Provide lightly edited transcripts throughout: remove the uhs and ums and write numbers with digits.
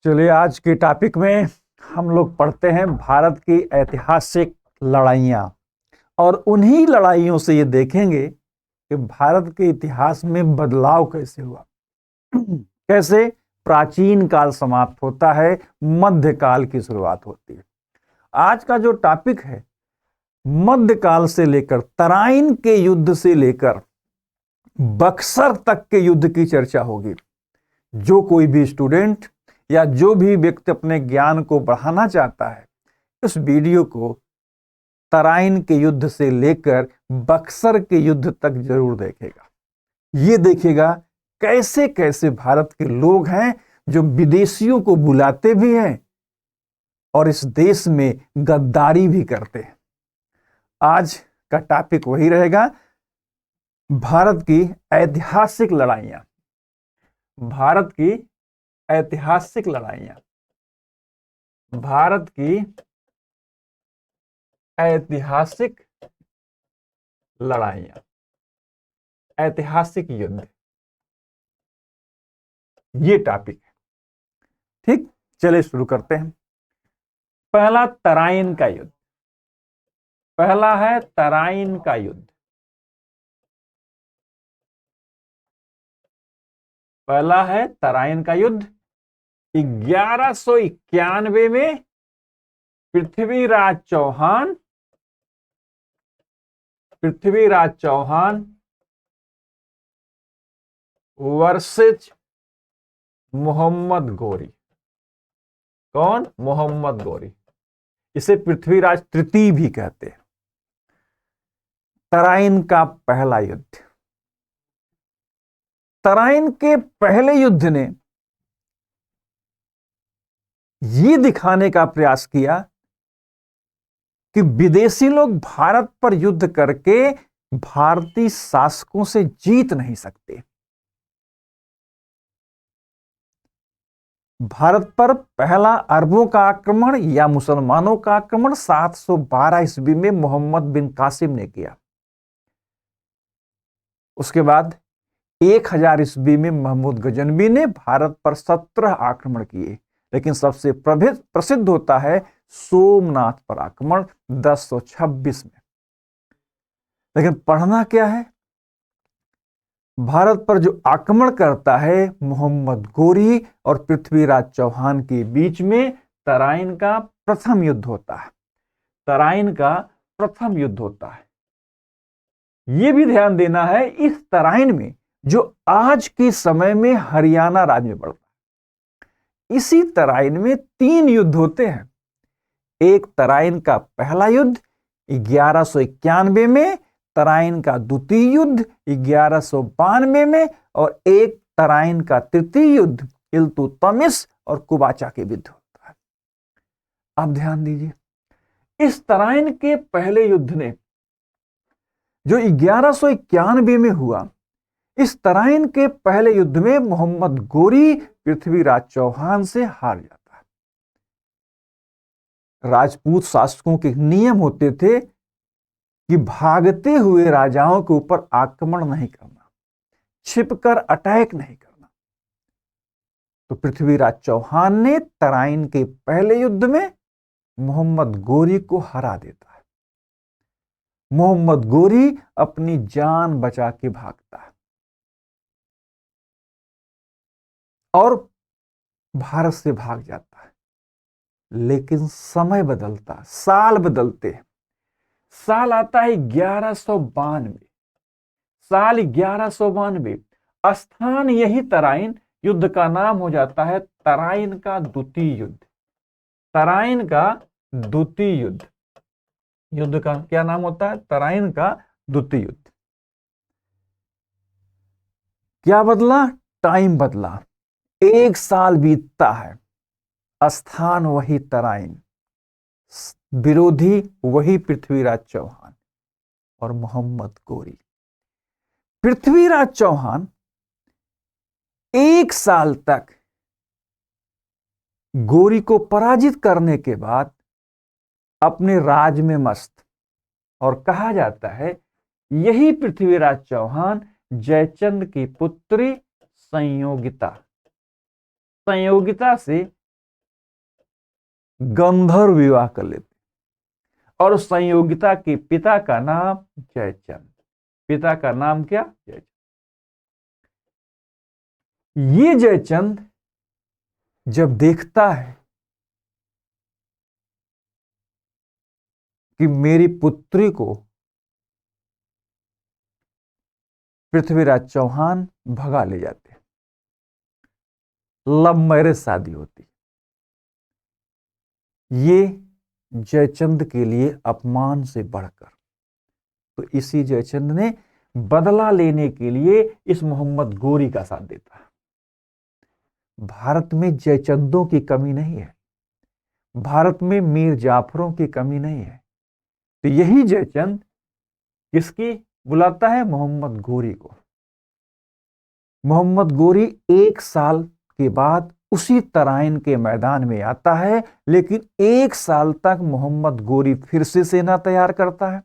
चलिए आज के टॉपिक में हम लोग पढ़ते हैं भारत की ऐतिहासिक लड़ाइयाँ और उन्हीं लड़ाइयों से ये देखेंगे कि भारत के इतिहास में बदलाव कैसे हुआ, कैसे प्राचीन काल समाप्त होता है, मध्यकाल की शुरुआत होती है। आज का जो टॉपिक है मध्यकाल से लेकर तराइन के युद्ध से लेकर बक्सर तक के युद्ध की चर्चा होगी। जो कोई भी स्टूडेंट या जो भी व्यक्ति अपने ज्ञान को बढ़ाना चाहता है इस वीडियो को तराइन के युद्ध से लेकर बक्सर के युद्ध तक जरूर देखेगा। ये देखेगा कैसे कैसे भारत के लोग हैं जो विदेशियों को बुलाते भी हैं और इस देश में गद्दारी भी करते हैं। आज का टॉपिक वही रहेगा, भारत की ऐतिहासिक लड़ाइयां। भारत की ऐतिहासिक लड़ाइयां, भारत की ऐतिहासिक लड़ाइयां, ऐतिहासिक युद्ध, ये टॉपिक है। ठीक, चलिए शुरू करते हैं। पहला तराइन का युद्ध, पहला है तराइन का युद्ध। पहला है तराइन का युद्ध 1191 में पृथ्वीराज चौहान वर्सेस मोहम्मद गोरी। कौन? मोहम्मद गोरी। इसे पृथ्वीराज तृतीय भी कहते हैं। तराइन का पहला युद्ध। तराइन के पहले युद्ध ने यह दिखाने का प्रयास किया कि विदेशी लोग भारत पर युद्ध करके भारतीय शासकों से जीत नहीं सकते। भारत पर पहला अरबों का आक्रमण या मुसलमानों का आक्रमण 712 ईस्वी में मोहम्मद बिन कासिम ने किया। उसके बाद 1000 ईस्वी में महमूद गजनवी ने भारत पर 17 आक्रमण किए, लेकिन सबसे प्रसिद्ध होता है सोमनाथ पर आक्रमण 1026 में। लेकिन पढ़ना क्या है? भारत पर जो आक्रमण करता है मोहम्मद गोरी और पृथ्वीराज चौहान के बीच में तराइन का प्रथम युद्ध होता है। तराइन का प्रथम युद्ध होता है। यह भी ध्यान देना है, इस तराइन में जो आज के समय में हरियाणा राज्य में पड़ता है, इसी तराइन में 3 युद्ध होते हैं। एक तराइन का पहला युद्ध 1191 में, तराइन का द्वितीय युद्ध 1192 में और एक तराइन का तृतीय युद्ध इल्तुतमिश और कुबाचा के युद्ध होता है। अब ध्यान दीजिए, इस तराइन के पहले युद्ध ने जो 1191 में हुआ, इस तराइन के पहले युद्ध में मोहम्मद गोरी पृथ्वीराज चौहान से हार जाता है। राजपूत शासकों के नियम होते थे कि भागते हुए राजाओं के ऊपर आक्रमण नहीं करना, छिपकर अटैक नहीं करना। तो पृथ्वीराज चौहान ने तराइन के पहले युद्ध में मोहम्मद गोरी को हरा देता है। मोहम्मद गोरी अपनी जान बचा के भागता है और भारत से भाग जाता है। लेकिन समय बदलता, साल बदलते हैं। साल आता है 1192। साल 1192, स्थान यही तराइन, युद्ध का नाम हो जाता है तराइन का द्वितीय युद्ध। तराइन का द्वितीय युद्ध, युद्ध का क्या नाम होता है? तराइन का द्वितीय युद्ध। क्या बदला? टाइम बदला। 1 साल बीतता है, स्थान वही तराइन, विरोधी वही पृथ्वीराज चौहान और मोहम्मद गोरी। पृथ्वीराज चौहान 1 साल तक गोरी को पराजित करने के बाद अपने राज में मस्त, और कहा जाता है यही पृथ्वीराज चौहान जयचंद की पुत्री संयोगिता से गंधर्व विवाह कर लेते। और संयोगिता के पिता का नाम जयचंद। पिता का नाम क्या? जयचंद। ये जयचंद जब देखता है कि मेरी पुत्री को पृथ्वीराज चौहान भगा ले जाते, लव मैरिज शादी होती, ये जयचंद के लिए अपमान से बढ़कर, तो इसी जयचंद ने बदला लेने के लिए इस मोहम्मद गोरी का साथ देता है। भारत में जयचंदों की कमी नहीं है, भारत में मीर जाफरों की कमी नहीं है। तो यही जयचंद किसकी बुलाता है? मोहम्मद गोरी को। मोहम्मद गोरी 1 साल के बाद उसी तराइन के मैदान में आता है, लेकिन 1 साल तक मोहम्मद गोरी फिर से सेना तैयार करता है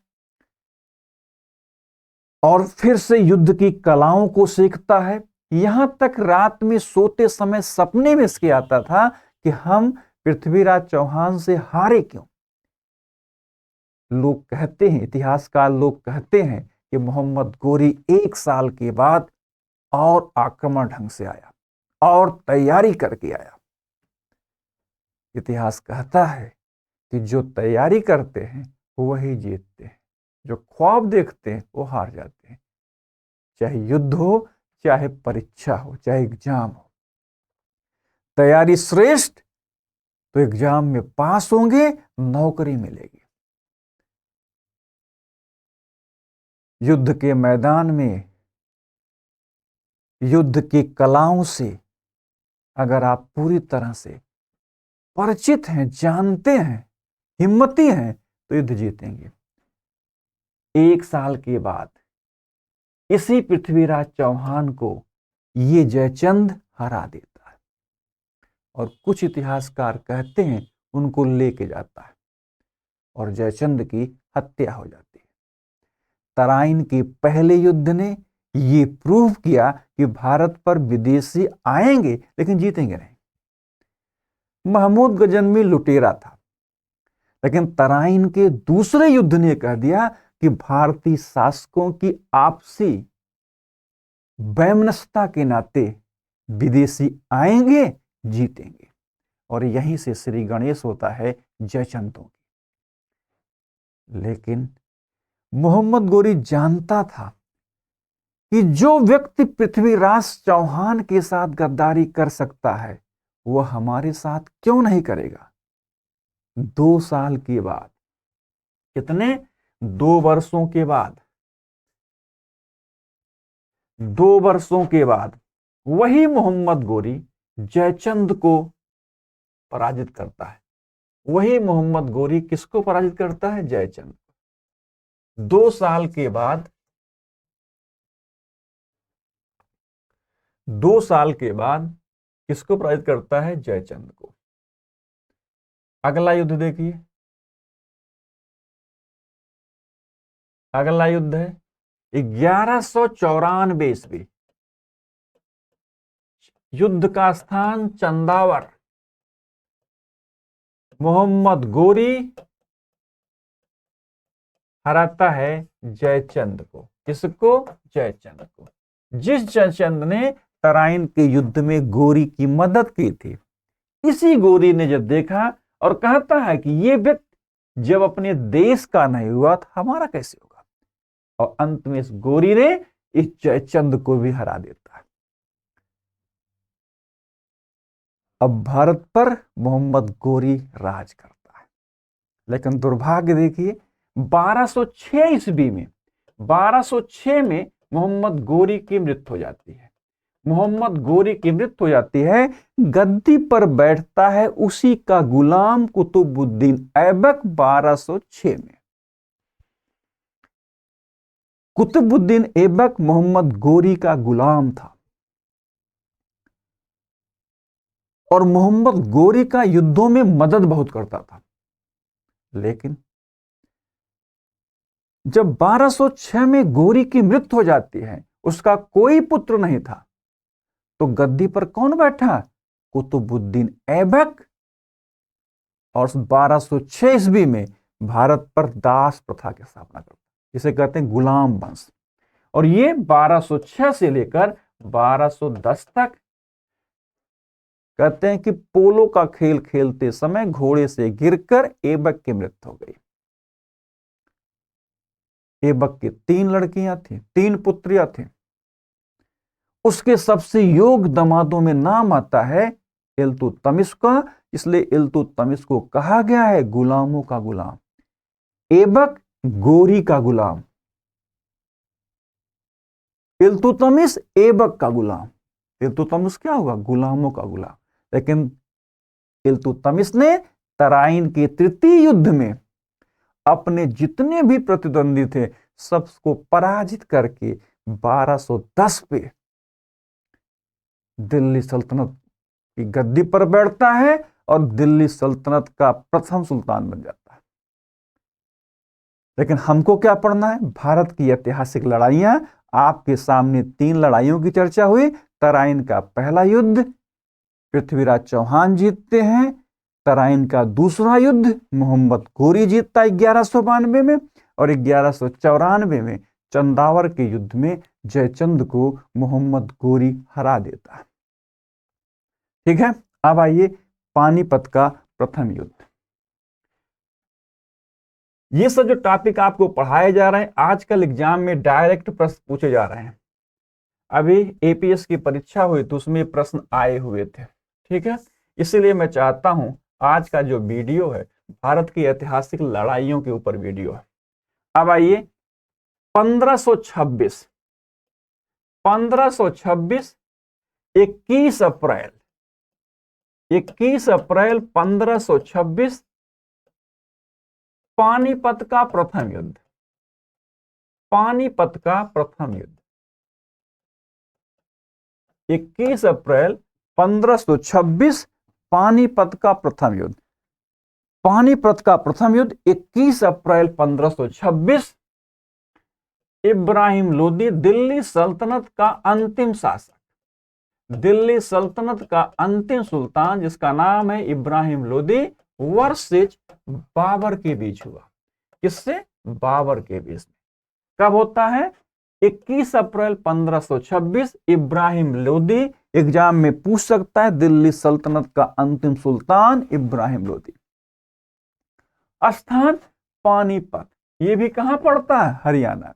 और फिर से युद्ध की कलाओं को सीखता है। यहां तक रात में सोते समय सपने में इसके आता था कि हम पृथ्वीराज चौहान से हारे क्यों। लोग कहते हैं, इतिहासकार लोग कहते हैं कि मोहम्मद गोरी 1 साल के बाद और आक्रमण ढंग से आया और तैयारी करके आया। इतिहास कहता है कि जो तैयारी करते हैं वही जीतते हैं, जो ख्वाब देखते हैं वो हार जाते हैं। चाहे युद्ध हो, चाहे परीक्षा हो, चाहे एग्जाम हो, तैयारी श्रेष्ठ तो एग्जाम में पास होंगे, नौकरी मिलेगी। युद्ध के मैदान में युद्ध की कलाओं से अगर आप पूरी तरह से परिचित हैं, जानते हैं, हिम्मती हैं, तो युद्ध जीतेंगे। 1 साल के बाद इसी पृथ्वीराज चौहान को ये जयचंद हरा देता है और कुछ इतिहासकार कहते हैं उनको लेके जाता है और जयचंद की हत्या हो जाती है। तराइन के पहले युद्ध ने ये प्रूव किया कि भारत पर विदेशी आएंगे लेकिन जीतेंगे नहीं। महमूद गजनवी लुटेरा था, लेकिन तराइन के दूसरे युद्ध ने कह दिया कि भारतीय शासकों की आपसी वैमनस्यता के नाते विदेशी आएंगे, जीतेंगे। और यहीं से श्री गणेश होता है जयचंदों की। लेकिन मोहम्मद गोरी जानता था कि जो व्यक्ति पृथ्वीराज चौहान के साथ गद्दारी कर सकता है वह हमारे साथ क्यों नहीं करेगा। 2 साल के बाद, कितने? 2 वर्षों के बाद, 2 वर्षों के बाद वही मोहम्मद गोरी जयचंद को पराजित करता है। वही मोहम्मद गोरी किसको पराजित करता है? जयचंद। 2 साल के बाद, 2 साल के बाद किसको पराजित करता है? जयचंद को। अगला युद्ध देखिए, अगला युद्ध है 1194 ईस्वी। युद्ध का स्थान चंदावर। मोहम्मद गोरी हराता है जयचंद को। किसको? जयचंद को। जिस जयचंद ने तराइन के युद्ध में गोरी की मदद की थी, इसी गोरी ने जब देखा और कहता है कि ये व्यक्ति जब अपने देश का नहीं हुआ तो हमारा कैसे होगा, और अंत में इस गोरी ने इस जयचंद को भी हरा देता है। अब भारत पर मोहम्मद गोरी राज करता है। लेकिन दुर्भाग्य देखिए, 1206 ईस्वी में, 1206 में मोहम्मद गोरी की मृत्यु हो जाती है। मोहम्मद गोरी की मृत्यु हो जाती है। गद्दी पर बैठता है उसी का गुलाम कुतुबुद्दीन ऐबक 1206 में। कुतुबुद्दीन ऐबक मोहम्मद गोरी का गुलाम था और मोहम्मद गोरी का युद्धों में मदद बहुत करता था। लेकिन जब 1206 में गोरी की मृत्यु हो जाती है, उसका कोई पुत्र नहीं था, तो गद्दी पर कौन बैठा? कुतुबुद्दीन ऐबक और 1206 ईस्वी में भारत पर दास प्रथा की स्थापना करता है, जिसे कहते हैं गुलाम वंश। और ये 1206 से लेकर 1210 तक कहते हैं कि पोलो का खेल खेलते समय घोड़े से गिरकर ऐबक की मृत्यु हो गई। ऐबक की 3 लड़कियां थी, 3 पुत्रियां थी। उसके सबसे योग्य दामादों में नाम आता है इल्तुतमिश का, इसलिए इल्तुतमिश को कहा गया है गुलामों का गुलाम। ऐबक गोरी का गुलाम, इल्तुतमिश ऐबक का गुलाम। इल्तुतमिश क्या हुआ? गुलामों का गुलाम। लेकिन इल्तुतमिश ने तराइन के तृतीय युद्ध में अपने जितने भी प्रतिद्वंदी थे सबको पराजित करके 1210 पे दिल्ली सल्तनत की गद्दी पर बैठता है और दिल्ली सल्तनत का प्रथम सुल्तान बन जाता है। लेकिन हमको क्या पढ़ना है? भारत की ऐतिहासिक लड़ाइयां। आपके सामने 3 लड़ाइयों की चर्चा हुई। तराइन का पहला युद्ध पृथ्वीराज चौहान जीतते हैं। तराइन का दूसरा युद्ध मोहम्मद गोरी जीतता 1192 में, और 1194 में चंदावर के युद्ध में जयचंद को मोहम्मद गोरी हरा देता है। ठीक है, अब आइए पानीपत का प्रथम युद्ध। ये सब जो टॉपिक आपको पढ़ाए जा रहे हैं आजकल एग्जाम में डायरेक्ट प्रश्न पूछे जा रहे हैं। अभी एपीएस की परीक्षा हुई तो उसमें प्रश्न आए हुए थे। ठीक है, इसीलिए मैं चाहता हूं आज का जो वीडियो है भारत की ऐतिहासिक लड़ाइयों के ऊपर वीडियो है। अब आइए 1526 21 अप्रैल 1526 पानीपत का प्रथम युद्ध। पानीपत का प्रथम युद्ध 21 अप्रैल 1526 पानीपत का प्रथम युद्ध। पानीपत का प्रथम युद्ध 21 अप्रैल 1526। इब्राहिम लोदी दिल्ली सल्तनत का अंतिम शासक, दिल्ली सल्तनत का अंतिम सुल्तान जिसका नाम है इब्राहिम लोदी, वर्सेस बाबर के बीच हुआ। किससे? बाबर के बीच में। कब होता है? 21 अप्रैल 1526। इब्राहिम लोदी, एग्जाम में पूछ सकता है, दिल्ली सल्तनत का अंतिम सुल्तान इब्राहिम लोदी। स्थान पानीपत, ये भी कहां पड़ता है? हरियाणा में।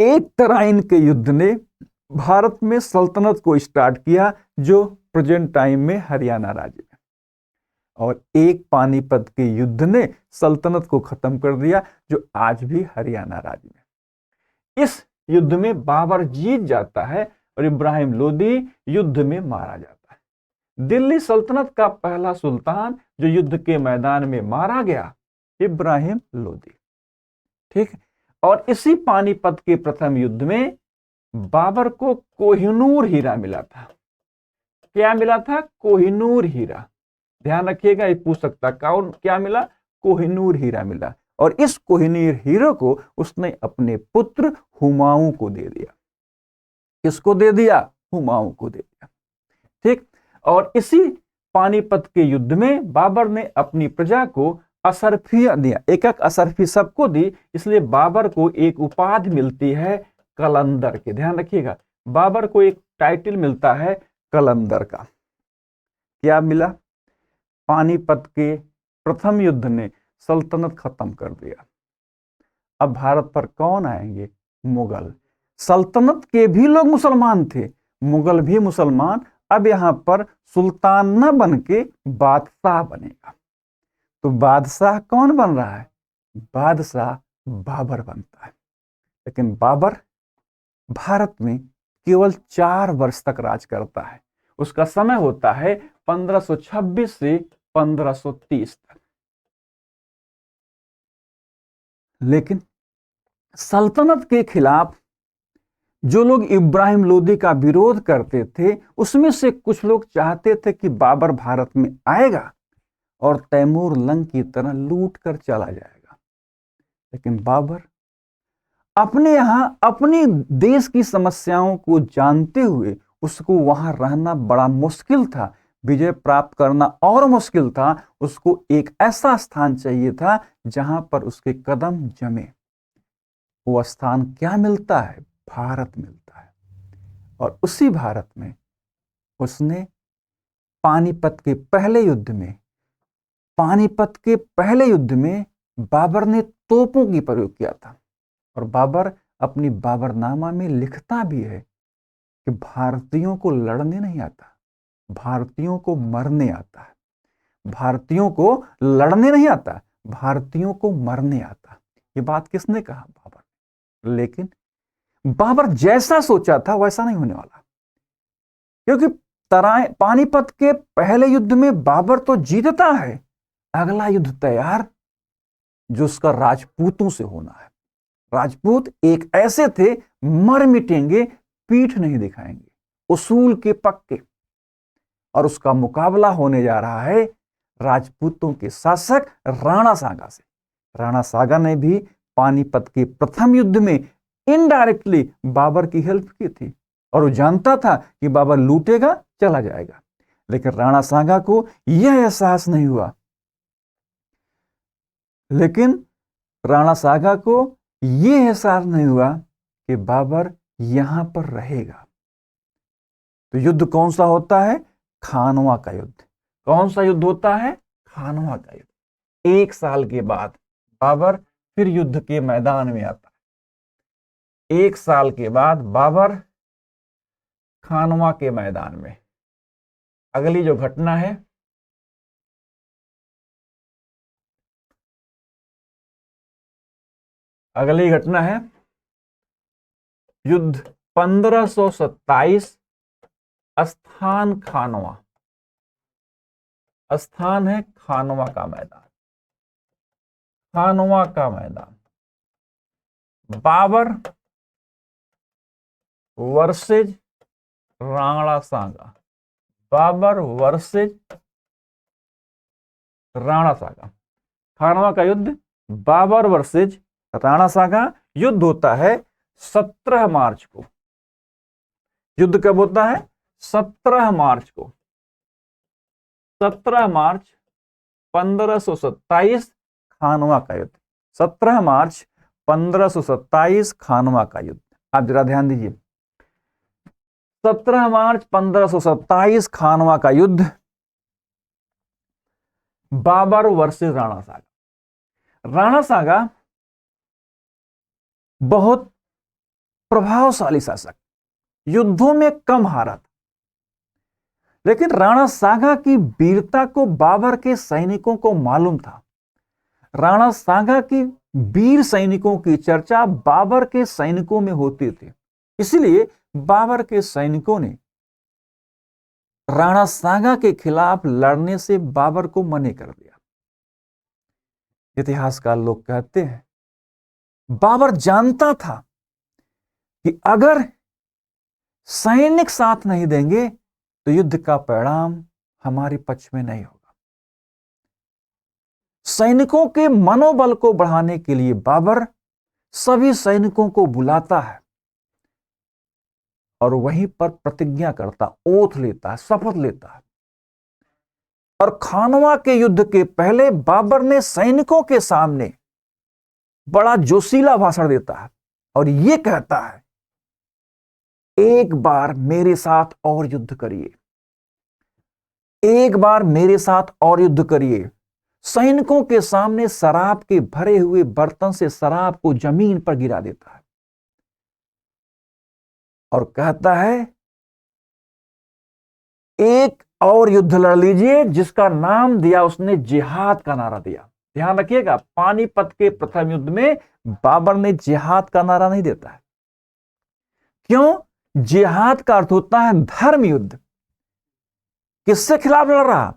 एक तराइन के युद्ध ने भारत में सल्तनत को स्टार्ट किया जो प्रेजेंट टाइम में हरियाणा राज्य में, और एक पानीपत के युद्ध ने सल्तनत को खत्म कर दिया जो आज भी हरियाणा राज्य में। इस युद्ध में बाबर जीत जाता है और इब्राहिम लोदी युद्ध में मारा जाता है। दिल्ली सल्तनत का पहला सुल्तान जो युद्ध के मैदान में मारा गया, इब्राहिम लोदी। ठीक, और इसी पानीपत के प्रथम युद्ध में बाबर को कोहिनूर हीरा मिला था। क्या मिला था? कोहिनूर हीरा। ध्यान रखिएगा, ये पूछ सकता कौन क्या मिला? कोहिनूर हीरा मिला। और इस कोहिनूर हीरे को उसने अपने पुत्र हुमायूं को दे दिया। किसको दे दिया? हुमायूं को दे दिया। ठीक, और इसी पानीपत के युद्ध में बाबर ने अपनी प्रजा को अशरफियां दिया, एक अशरफी सबको दी, इसलिए बाबर को एक उपाधि मिलती है कलंदर के। ध्यान रखिएगा, बाबर को एक टाइटल मिलता है कलंदर का। क्या मिला? पानीपत के प्रथम युद्ध ने सल्तनत खत्म कर दिया। अब भारत पर कौन आएंगे? मुगल। सल्तनत के भी लोग मुसलमान थे, मुगल भी मुसलमान। अब यहां पर सुल्तान न बन के बादशाह बनेगा। तो बादशाह कौन बन रहा है? बादशाह बाबर बनता है। लेकिन बाबर भारत में केवल 4 वर्ष तक राज करता है। उसका समय होता है 1526 से 1530 तक। लेकिन सल्तनत के खिलाफ जो लोग इब्राहिम लोदी का विरोध करते थे उसमें से कुछ लोग चाहते थे कि बाबर भारत में आएगा और तैमूर लंग की तरह लूट कर चला जाएगा। लेकिन बाबर अपने यहां अपनी देश की समस्याओं को जानते हुए उसको वहां रहना बड़ा मुश्किल था। विजय प्राप्त करना और मुश्किल था। उसको एक ऐसा स्थान चाहिए था जहां पर उसके कदम जमे। वो स्थान क्या मिलता है? भारत मिलता है। और उसी भारत में उसने पानीपत के पहले युद्ध में बाबर ने तोपों की प्रयोग किया था। और बाबर अपनी बाबरनामा में लिखता भी है कि भारतीयों को लड़ने नहीं आता, भारतीयों को मरने आता है। भारतीयों को लड़ने नहीं आता, भारतीयों को मरने आता। ये बात किसने कहा? बाबर। लेकिन बाबर जैसा सोचा था वैसा नहीं होने वाला, क्योंकि पानीपत के पहले युद्ध में बाबर तो जीतता है। अगला युद्ध तैयार जो उसका राजपूतों से होना है। राजपूत एक ऐसे थे, मर मिटेंगे, पीठ नहीं दिखाएंगे, उसूल के पक्के। और उसका मुकाबला होने जा रहा है राजपूतों के शासक राणा सांगा से। राणा सांगा ने भी पानीपत के प्रथम युद्ध में इनडायरेक्टली बाबर की हेल्प की थी, और वो जानता था कि बाबर लूटेगा, चला जाएगा। लेकिन राणा सांगा को यह एहसास नहीं हुआ। लेकिन राणा सांगा को यह एहसास नहीं हुआ कि बाबर यहां पर रहेगा। तो युद्ध कौन सा होता है? खानवा का युद्ध। कौन सा युद्ध होता है? खानवा का युद्ध। 1 साल के बाद बाबर फिर युद्ध के मैदान में आता है। 1 साल के बाद बाबर खानवा के मैदान में। अगली जो घटना है, अगली घटना है युद्ध 1527, स्थान खानवा। स्थान है खानवा का मैदान। खानवा का मैदान। बाबर वर्सेज राणा सांगा। बाबर वर्सेज राणा सांगा। खानवा का युद्ध बाबर वर्सेज राणा सांगा। युद्ध होता है 17 मार्च को। युद्ध कब होता है? 17 मार्च को। 17 मार्च 1527 खानवा का युद्ध। 17 मार्च 1527 खानवा का युद्ध। आप जरा ध्यान दीजिए। 17 मार्च 1527 खानवा का युद्ध, बाबर वर्सेस राणा सांगा। राणा सांगा बहुत प्रभावशाली शासक, युद्धों में कम हारा था। लेकिन राणा सांगा की वीरता को बाबर के सैनिकों को मालूम था। राणा सांगा की वीर सैनिकों की चर्चा बाबर के सैनिकों में होती थी। इसलिए बाबर के सैनिकों ने राणा सांगा के खिलाफ लड़ने से बाबर को मना कर दिया। इतिहासकार लोग कहते हैं बाबर जानता था कि अगर सैनिक साथ नहीं देंगे तो युद्ध का परिणाम हमारे पक्ष में नहीं होगा। सैनिकों के मनोबल को बढ़ाने के लिए बाबर सभी सैनिकों को बुलाता है और वहीं पर प्रतिज्ञा करता, ओथ लेता है, शपथ लेता है। और खानवा के युद्ध के पहले बाबर ने सैनिकों के सामने बड़ा जोशीला भाषण देता है और यह कहता है, एक बार मेरे साथ और युद्ध करिए, एक बार मेरे साथ और युद्ध करिए। सैनिकों के सामने शराब के भरे हुए बर्तन से शराब को जमीन पर गिरा देता है और कहता है, एक और युद्ध लड़ लीजिए, जिसका नाम दिया उसने जिहाद का नारा दिया। ध्यान रखिएगा, पानीपत के प्रथम युद्ध में बाबर ने जिहाद का नारा नहीं देता है। क्यों? जिहाद का अर्थ होता है धर्म युद्ध। किससे खिलाफ लड़ रहा?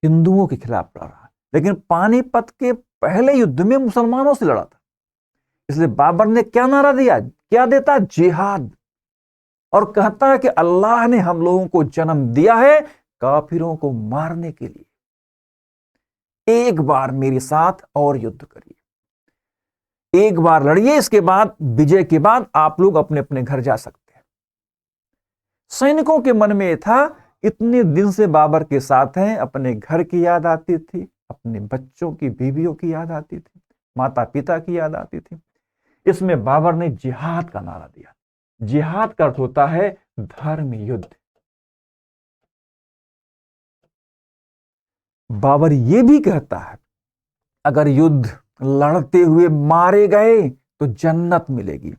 हिंदुओं के खिलाफ लड़ रहा। लेकिन पानीपत के पहले युद्ध में मुसलमानों से लड़ा था। इसलिए बाबर ने क्या नारा दिया? क्या देता? जिहाद। और कहता है कि अल्लाह ने हम लोगों को जन्म दिया है काफिरों को मारने के लिए। एक बार मेरे साथ और युद्ध करिए, एक बार लड़िए, इसके बाद विजय के बाद आप लोग अपने अपने घर जा सकते हैं। सैनिकों के मन में था इतने दिन से बाबर के साथ हैं, अपने घर की याद आती थी, अपने बच्चों की, बीवियों की याद आती थी, माता पिता की याद आती थी। इसमें बाबर ने जिहाद का नारा दिया। जिहाद का अर्थ होता है धर्म युद्ध। बाबर ये भी कहता है अगर युद्ध लड़ते हुए मारे गए तो जन्नत मिलेगी,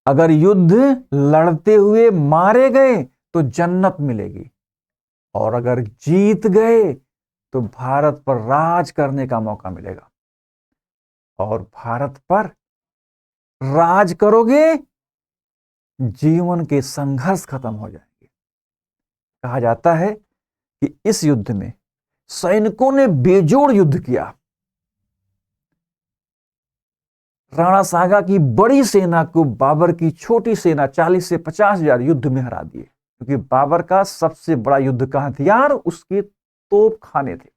अगर युद्ध लड़ते हुए मारे गए तो जन्नत मिलेगी, और अगर जीत गए तो भारत पर राज करने का मौका मिलेगा, और भारत पर राज करोगे जीवन के संघर्ष खत्म हो जाएंगे। कहा जाता है कि इस युद्ध में सैनिकों ने बेजोड़ युद्ध किया। राणा सांगा की बड़ी सेना को बाबर की छोटी सेना 40 से 50 हजार युद्ध में हरा दिए, क्योंकि बाबर का सबसे बड़ा युद्ध का हथियार उसके तोप खाने थे।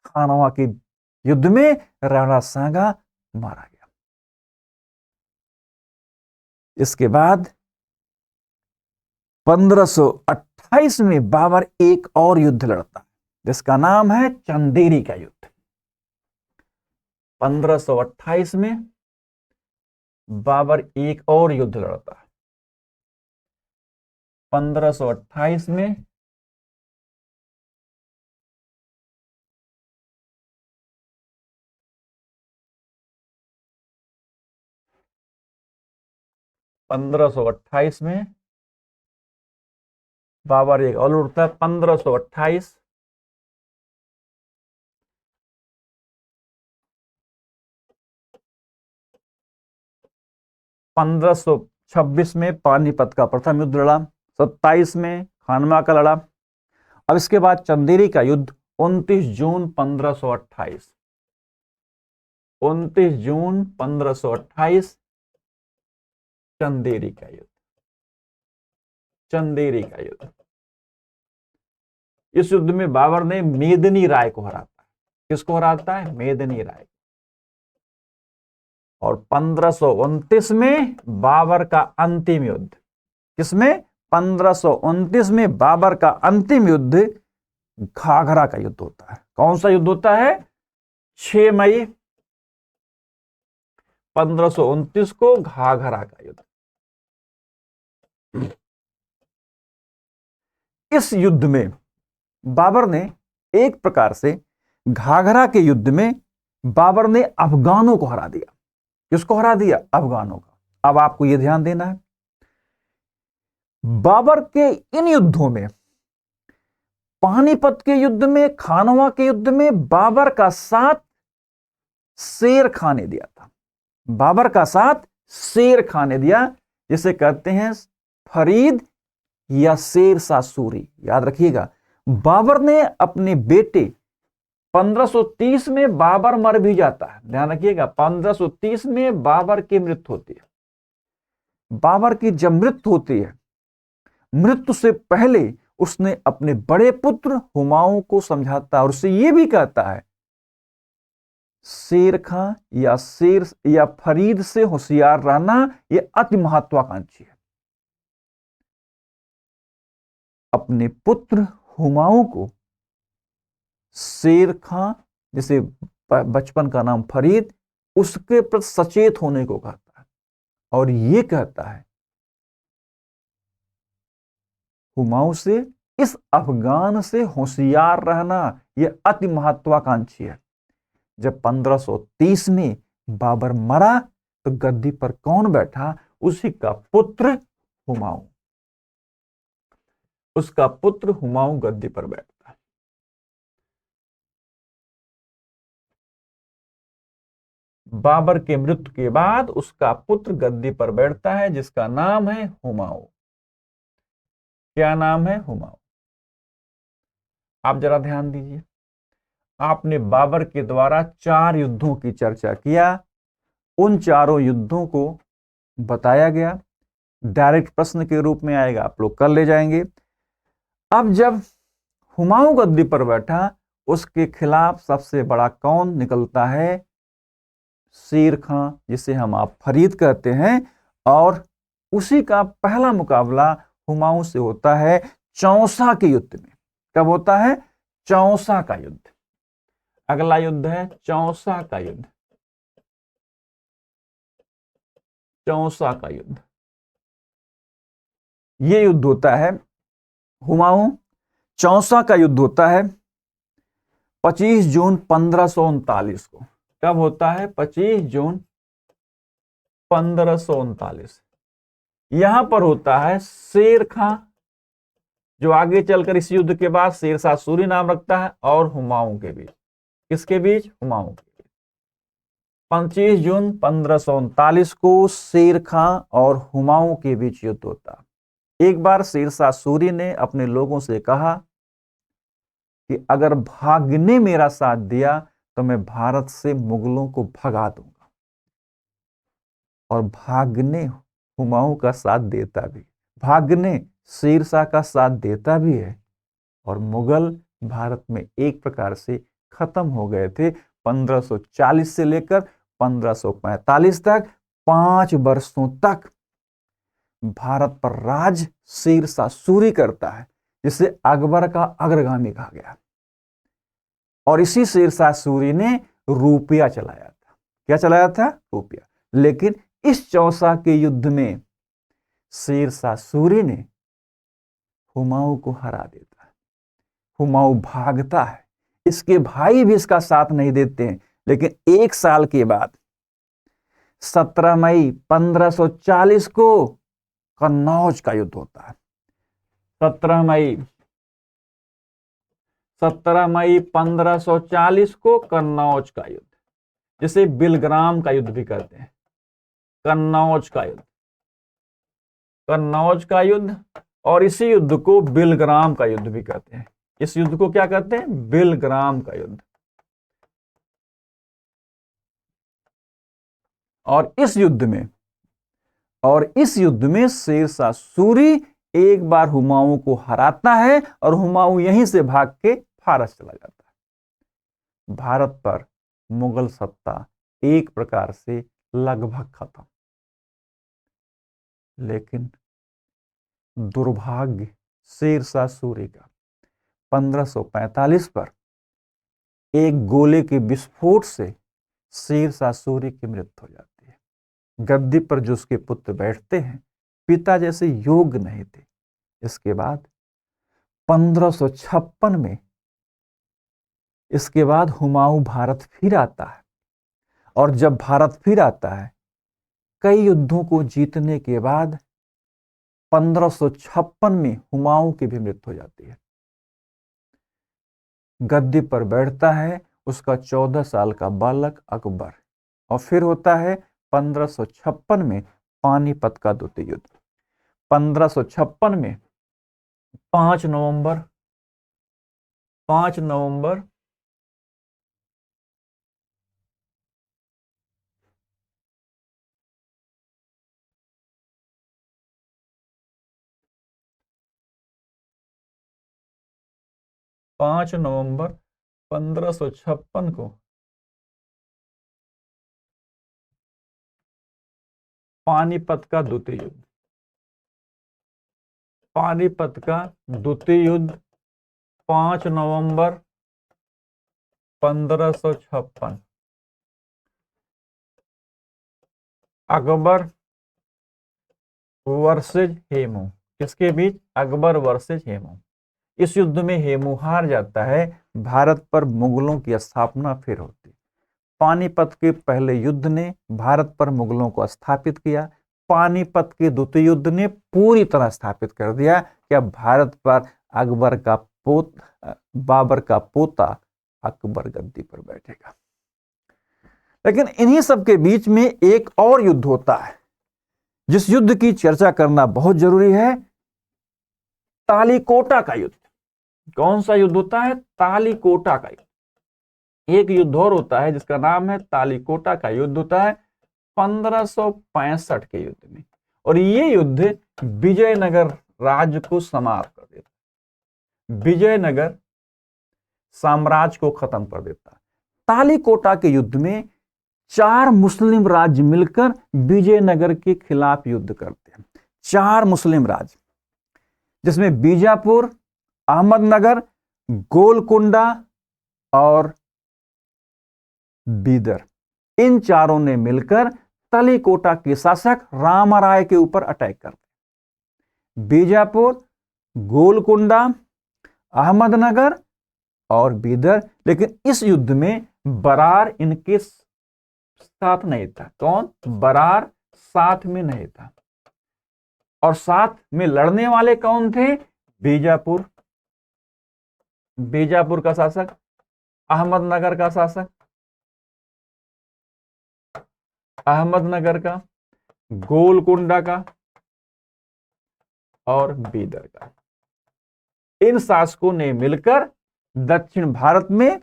खानवा के युद्ध में राणा सांगा मारा गया। इसके बाद 1528 में बाबर एक और युद्ध लड़ता है, जिसका नाम है चंदेरी का युद्ध। 1528 में बाबर एक और युद्ध लड़ता है। 1528 में बाबर एक और लड़ता है। 1528 1526 में पानीपत का प्रथम युद्ध लड़ा। 27 में खानवा का लड़ा। अब इसके बाद चंदेरी का युद्ध 29 जून 1528। 29 जून 1528 चंदेरी का युद्ध। चंदेरी का युद्ध, इस युद्ध में बाबर ने मेदिनी राय को हराता है। किसको हराता है? मेदिनी राय। और 1529 में बाबर का अंतिम युद्ध। किसमें? 1529 में बाबर का अंतिम युद्ध घाघरा का युद्ध होता है। कौन सा युद्ध होता है? 6 मई 1529 को घाघरा का युद्ध। इस युद्ध में बाबर ने एक प्रकार से, घाघरा के युद्ध में बाबर ने अफगानों को हरा दिया। किसको हरा दिया? अफगानों का। अब आपको यह ध्यान देना है, बाबर के इन युद्धों में, पानीपत के युद्ध में, खानवा के युद्ध में बाबर का साथ शेर खान ने दिया था। बाबर का साथ शेर खान ने दिया, जिसे कहते हैं फरीद या शेर शाह सूरी। याद रखिएगा, बाबर ने अपने बेटे, 1530 में बाबर मर भी जाता है, ध्यान रखिएगा, 1530 में बाबर की मृत्यु होती है। बाबर की जब मृत्यु होती है, मृत्यु से पहले उसने अपने बड़े पुत्र हुमायूं को समझाता है और उससे यह भी कहता है, शेर खां या शेर या फरीद से होशियार रहना, यह अति महत्वाकांक्षी है। अपने पुत्र हुमायूं को शेर खां, जिसे बचपन का नाम फरीद, उसके प्रति सचेत होने को कहता है और यह कहता है हुमायूं से, इस अफगान से होशियार रहना, यह अति महत्वाकांक्षी है। जब 1530 में बाबर मरा तो गद्दी पर कौन बैठा? उसी का पुत्र हुमायूं। उसका पुत्र हुमायूं गद्दी पर बैठता है। बाबर के मृत्यु के बाद उसका पुत्र गद्दी पर बैठता है, जिसका नाम है हुमायूं। क्या नाम है? हुमायूं। आप जरा ध्यान दीजिए, आपने बाबर के द्वारा 4 युद्धों की चर्चा किया, उन चारों युद्धों को बताया गया, डायरेक्ट प्रश्न के रूप में आएगा, आप लोग कर ले जाएंगे। अब जब हुमायूं गद्दी पर बैठा, उसके खिलाफ सबसे बड़ा कौन निकलता है? शेर खां, जिसे हम आप फरीद कहते हैं, और उसी का पहला मुकाबला हुमायूं से होता है चौसा के युद्ध में। कब होता है? चौसा का युद्ध। अगला युद्ध है चौसा का युद्ध। चौसा का युद्ध, ये युद्ध होता है हुमायूं चौसा का युद्ध होता है 25 जून 1539 को। कब होता है? 25 जून 1539। यहां पर होता है शेर खां, जो आगे चलकर इस युद्ध के बाद शेरशाह सूरी नाम रखता है, और हुमायूं के बीच। किसके बीच? हुमायूं के बीच। 25 जून 1539 को शेर खां और हुमायूं के बीच युद्ध होता। एक बार शेरशाह सूरी ने अपने लोगों से कहा कि अगर भाग्य ने मेरा साथ दिया तो मैं भारत से मुगलों को भगा दूंगा, और भाग्य ने हुमायूं का साथ देता भी, भाग्य ने शेरशाह का साथ देता भी है, और मुगल भारत में एक प्रकार से खत्म हो गए थे। 1540 से लेकर 1545 तक 5 वर्षों तक भारत पर राज शेरशाह सूरी करता है, जिसे अकबर का अग्रगामी कहा गया। और इसी शेरशाह सूरी ने रुपया चलाया था। क्या चलाया था? रुपया। लेकिन इस चौसा के युद्ध में शेरशाह सूरी ने हुमायूं को हरा देता है। हुमायूं भागता है, इसके भाई भी इसका साथ नहीं देते हैं। लेकिन 1 साल के बाद 17 मई 1540 को कन्नौज का युद्ध होता है। 17 मई 1540 को कन्नौज का युद्ध, जिसे बिलग्राम का युद्ध भी कहते हैं। कन्नौज का युद्ध, कन्नौज का युद्ध, और इसी युद्ध को बिलग्राम का युद्ध भी कहते हैं। इस युद्ध को क्या कहते हैं? बिलग्राम का युद्ध। और इस युद्ध में शेरशाह सूरी एक बार हुमायूं को हराता है, और हुमायूं यहीं से भाग के फारस चला जाता है। भारत पर मुगल सत्ता एक प्रकार से लगभग खत्म। लेकिन दुर्भाग्य शेरशाह सूरी का 1545 पर एक गोले के विस्फोट से शेरशाह सूरी की मृत्यु हो जाती है। गद्दी पर जो उसके पुत्र बैठते हैं, पिता जैसे योग्य नहीं थे। इसके बाद 1556 में इसके बाद हुमायूं भारत फिर आता है, और जब भारत फिर आता है, कई युद्धों को जीतने के बाद 1556 में हुमायूं की भी मृत्यु हो जाती है। गद्दी पर बैठता है उसका 14 साल का बालक अकबर, और फिर होता है 1556 में पानीपत का द्वितीय युद्ध। 1556 में 5 नवंबर 5 नवंबर 1556 को पानीपत का द्वितीय युद्ध, पानीपत का द्वितीय युद्ध 5 नवंबर 1556। अकबर वर्सेज हेमू, किसके बीच? अकबर वर्सेज हेमू। इस युद्ध में हेमू हार जाता है। भारत पर मुगलों की स्थापना फिर होती। पानीपत के पहले युद्ध ने भारत पर मुगलों को स्थापित किया। पानीपत के द्वितीय युद्ध ने पूरी तरह स्थापित कर दिया कि अब भारत पर बाबर का पोता अकबर गद्दी पर बैठेगा। लेकिन इन्हीं सब के बीच में एक और युद्ध होता है, जिस युद्ध की चर्चा करना बहुत जरूरी है, तालीकोटा का युद्ध। कौन सा युद्ध होता है? तालीकोटा का युद्ध। एक युद्ध और होता है जिसका नाम है तालीकोटा का युद्ध, होता है 1565 के युद्ध में, और ये युद्ध विजयनगर राज्य को समाप्त कर देता, विजयनगर साम्राज्य को खत्म कर देता। तालीकोटा के युद्ध में 4 मुस्लिम राज्य मिलकर विजयनगर के खिलाफ युद्ध करते हैं। 4 मुस्लिम राज्य, जिसमें बीजापुर, अहमदनगर, गोलकुंडा और बीदर, इन चारों ने मिलकर तलीकोटा के शासक रामराय के ऊपर अटैक कर दिया। बीजापुर, गोलकुंडा, अहमदनगर और बीदर। लेकिन इस युद्ध में बरार इनके साथ नहीं था। कौन? बरार साथ में नहीं था। और साथ में लड़ने वाले कौन थे? बीजापुर, बीजापुर का शासक, अहमदनगर का शासक, अहमदनगर का, गोलकुंडा का और बीदर का। इन शासकों ने मिलकर दक्षिण भारत में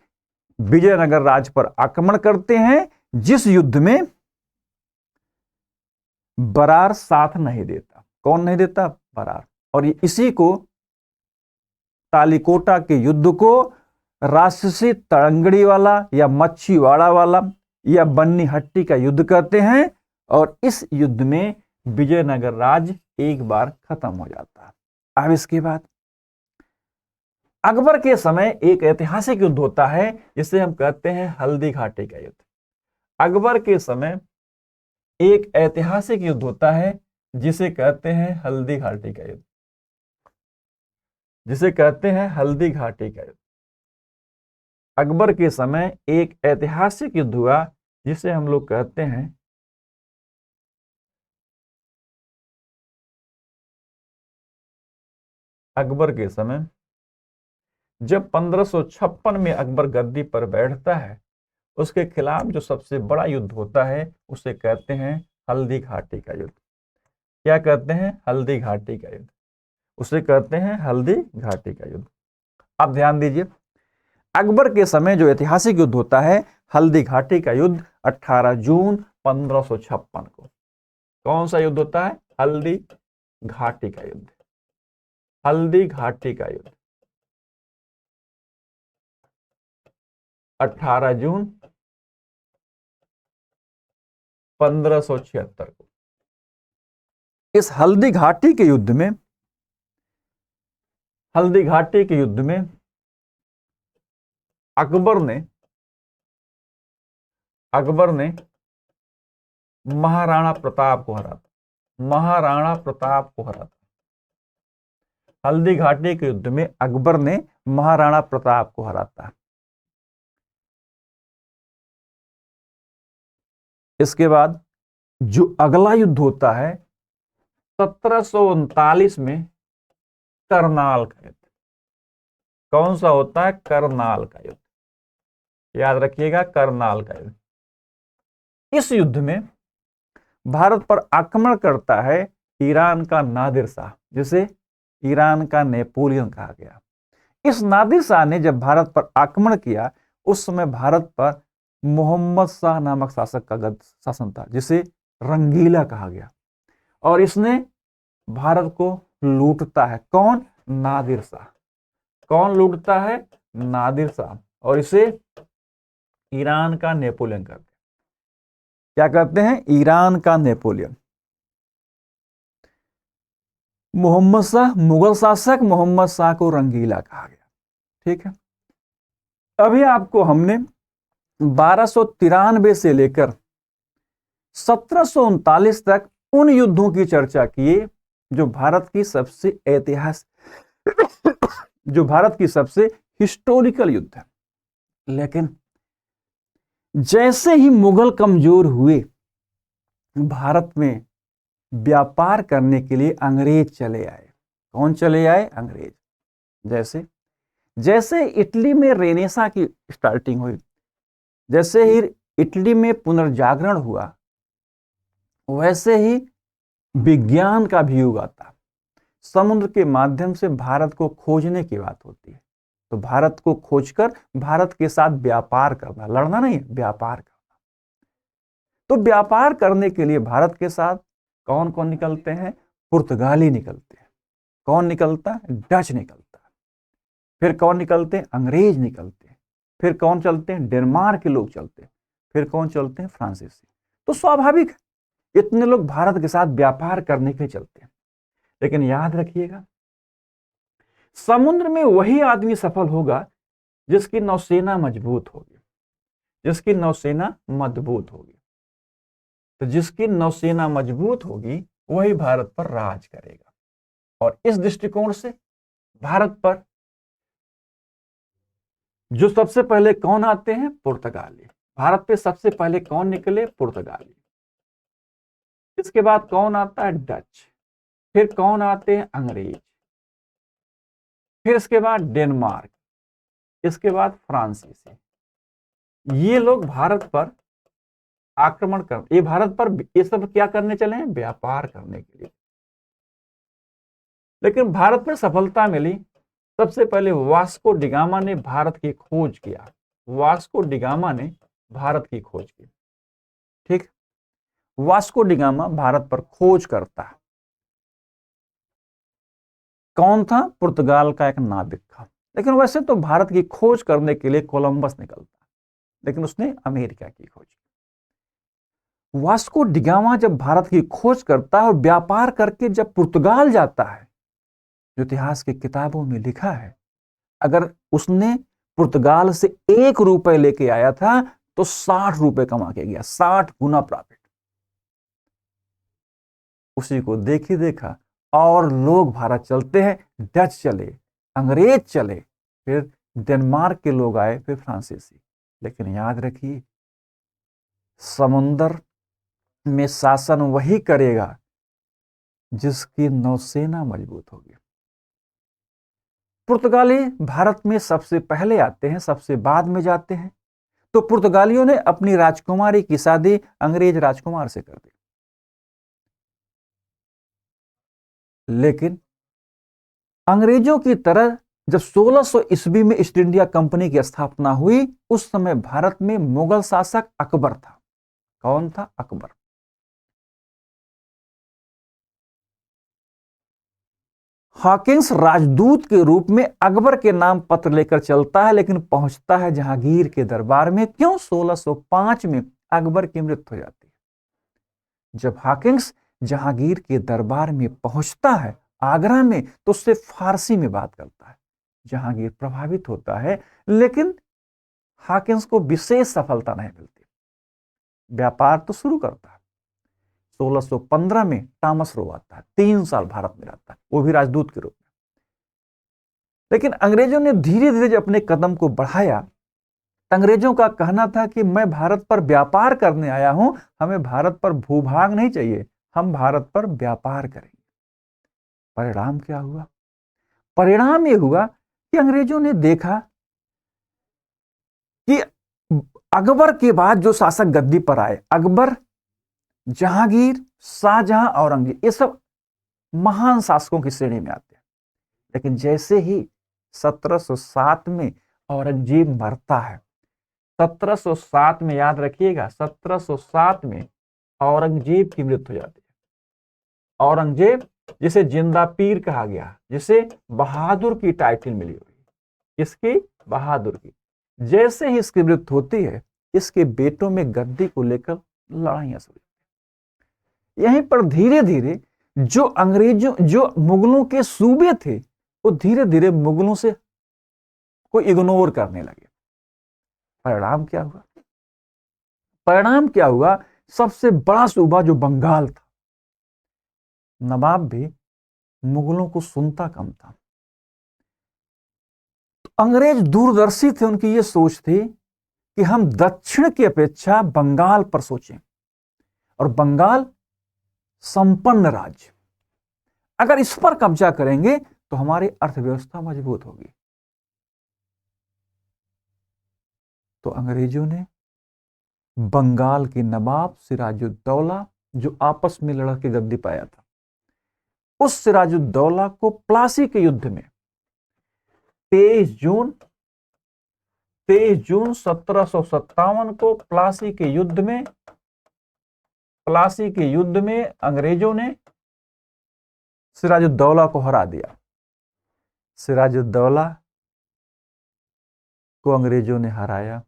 विजयनगर राज्य पर आक्रमण करते हैं, जिस युद्ध में बरार साथ नहीं देता। कौन नहीं देता? बरार। और इसी को, तालीकोटा के युद्ध को, राक्षसी तरंगड़ी वाला या मच्छीवाड़ा वाला या बन्नी हट्टी का युद्ध कहते हैं। और इस युद्ध में विजयनगर राज्य एक बार खत्म हो जाता है। अब इसके बाद अकबर के समय एक ऐतिहासिक युद्ध होता है, जिसे हम कहते हैं हल्दी घाटी का युद्ध। अकबर के समय एक ऐतिहासिक युद्ध होता है, जिसे कहते हैं हल्दी घाटी का युद्ध, जिसे कहते हैं हल्दी घाटी का युद्ध। अकबर के समय एक ऐतिहासिक युद्ध हुआ, जिसे हम लोग कहते हैं अकबर के समय जब 1556 में अकबर गद्दी पर बैठता है, उसके खिलाफ जो सबसे बड़ा युद्ध होता है, उसे कहते हैं हल्दी घाटी का युद्ध। क्या कहते हैं? हल्दी घाटी का युद्ध। उसे कहते हैं हल्दी घाटी का युद्ध। अब ध्यान दीजिए, अकबर के समय जो ऐतिहासिक युद्ध होता है हल्दी घाटी का युद्ध, 18 जून 1556 को। कौन सा युद्ध होता है? हल्दी घाटी का युद्ध। हल्दी घाटी का युद्ध 18 जून 1576 को। इस हल्दी घाटी के युद्ध में, हल्दी घाटी के युद्ध में अकबर ने महाराणा प्रताप को हराता। महाराणा प्रताप को हराता। हल्दी घाटी के युद्ध में अकबर ने महाराणा प्रताप को हराता। इसके बाद जो अगला युद्ध होता है 1739 में करनाल का युद्ध। कौन सा होता है? करनाल का युद्ध। याद रखिएगा, करनाल का युद्ध। इस युद्ध में भारत पर आक्रमण करता है ईरान का नादिर शाह, जिसे ईरान का नेपोलियन कहा गया। इस नादिर शाह ने जब भारत पर आक्रमण किया, उस समय भारत पर मोहम्मद शाह नामक शासक का शासन था, जिसे रंगीला कहा गया। और इसने भारत को लूटता है। कौन? नादिर शाह। कौन लूटता है? नादिर शाह। और इसे ईरान का नेपोलियन कहते हैं। क्या कहते हैं? ईरान का नेपोलियन। मोहम्मद शाह, मुगल शासक मोहम्मद शाह को रंगीला कहा गया। ठीक है। अभी आपको हमने 1293 से लेकर 1739 तक उन युद्धों की चर्चा की जो भारत की सबसे जो भारत की सबसे हिस्टोरिकल युद्ध है। लेकिन जैसे ही मुगल कमजोर हुए, भारत में व्यापार करने के लिए अंग्रेज चले आए। कौन चले आए? अंग्रेज। जैसे जैसे इटली में रेनेसा की स्टार्टिंग हुई, जैसे ही इटली में पुनर्जागरण हुआ, वैसे ही विज्ञान का भी युग आता। समुद्र के माध्यम से भारत को खोजने की बात होती है। तो भारत को खोजकर भारत के साथ व्यापार करना, लड़ना नहीं, व्यापार करना। तो व्यापार करने के लिए भारत के साथ कौन कौन निकलते हैं? पुर्तगाली निकलते हैं। कौन निकलता है? डच निकलता है। फिर कौन निकलते हैं? अंग्रेज निकलते हैं। फिर कौन चलते हैं? डेनमार्क के लोग चलते हैं। फिर कौन चलते हैं? फ्रांसीसी। तो स्वाभाविक इतने लोग भारत के साथ व्यापार करने के लिए चलते हैं। लेकिन याद रखिएगा, समुद्र में वही आदमी सफल होगा जिसकी नौसेना मजबूत होगी, जिसकी नौसेना मजबूत होगी। तो जिसकी नौसेना मजबूत होगी वही भारत पर राज करेगा। और इस दृष्टिकोण से भारत पर जो सबसे पहले कौन आते हैं? पुर्तगाली। भारत पे सबसे पहले कौन निकले? पुर्तगाली। इसके बाद कौन आता है? डच। फिर कौन आते हैं? अंग्रेज। फिर इसके बाद डेनमार्क, इसके बाद फ्रांसीसी। ये लोग भारत पर आक्रमण कर, ये भारत पर ये सब क्या करने चले हैं? व्यापार करने के लिए। लेकिन भारत में सफलता मिली। सबसे पहले वास्को डिगामा ने भारत की खोज किया। वास्को डिगामा ने भारत की खोज की। ठीक, वास्को डिगामा भारत पर खोज करता है। कौन था? पुर्तगाल का एक नाविक था। लेकिन वैसे तो भारत की खोज करने के लिए कोलंबस निकलता, लेकिन उसने अमेरिका की खोज की। वास्को डिगामा जब भारत की खोज करता है और व्यापार करके जब पुर्तगाल जाता है, जो इतिहास की किताबों में लिखा है, अगर उसने पुर्तगाल से 1 रुपए लेके आया था तो 60 रुपए कमा के गया, 60 गुना प्रॉफिट। उसी को देख ही देखा और लोग भारत चलते हैं। डच चले, अंग्रेज चले, फिर डेनमार्क के लोग आए, फिर फ्रांसीसी। लेकिन याद रखिए, समुंदर में शासन वही करेगा जिसकी नौसेना मजबूत होगी। पुर्तगाली भारत में सबसे पहले आते हैं, सबसे बाद में जाते हैं। तो पुर्तगालियों ने अपनी राजकुमारी की शादी अंग्रेज राजकुमार से कर दी। लेकिन अंग्रेजों की तरह जब 1600 ईस्वी में ईस्ट इंडिया कंपनी की स्थापना हुई, उस समय भारत में मुगल शासक अकबर था। कौन था? अकबर। हॉकिंस राजदूत के रूप में अकबर के नाम पत्र लेकर चलता है, लेकिन पहुंचता है जहांगीर के दरबार में। क्यों? 1605 में अकबर की मृत्यु हो जाती है। जब हॉकिंस जहांगीर के दरबार में पहुंचता है आगरा में, तो उससे फारसी में बात करता है। जहांगीर प्रभावित होता है, लेकिन हॉकिंस को विशेष सफलता नहीं मिलती। व्यापार तो शुरू करता है। 1615 में टॉमस रो आता है, 3 साल भारत में रहता है, वो भी राजदूत के रूप में। लेकिन अंग्रेजों ने धीरे धीरे जब अपने कदम को बढ़ाया, अंग्रेजों का कहना था कि मैं भारत पर व्यापार करने आया हूं, हमें भारत पर भूभाग नहीं चाहिए, हम भारत पर व्यापार करेंगे। परिणाम क्या हुआ? परिणाम यह हुआ कि अंग्रेजों ने देखा कि अकबर के बाद जो शासक गद्दी पर आए, अकबर, जहांगीर, शाहजहां, औरंगजेब, ये सब महान शासकों की श्रेणी में आते हैं। लेकिन जैसे ही 1707 में औरंगजेब मरता है, 1707 में, याद रखिएगा, 1707 में औरंगजेब की मृत्यु हो जाती है। औरंगजेब, जिसे जिंदा पीर कहा गया, जिसे बहादुर की टाइटल मिली हुई, किसकी? बहादुर की। जैसे ही इसकी मृत्यु होती है, इसके बेटों में गद्दी को लेकर लड़ाइयां शुरू। यहीं पर धीरे धीरे जो मुगलों के सूबे थे, वो धीरे धीरे मुगलों से को इग्नोर करने लगे। परिणाम क्या हुआ? परिणाम क्या हुआ? सबसे बड़ा सूबा जो बंगाल था, नवाब भी मुगलों को सुनता कम था। तो अंग्रेज दूरदर्शी थे, उनकी ये सोच थी कि हम दक्षिण की अपेक्षा बंगाल पर सोचें, और बंगाल संपन्न राज्य, अगर इस पर कब्जा करेंगे तो हमारी अर्थव्यवस्था मजबूत होगी। तो अंग्रेजों ने बंगाल के नवाब सिराजुद्दौला, जो आपस में लड़ के गद्दी पाया था, उस सिराजुद्दौला को प्लासी के युद्ध में 23 जून 1757 को प्लासी के युद्ध में अंग्रेजों ने सिराजुद्दौला को हरा दिया। सिराजुद्दौला को अंग्रेजों ने हराया।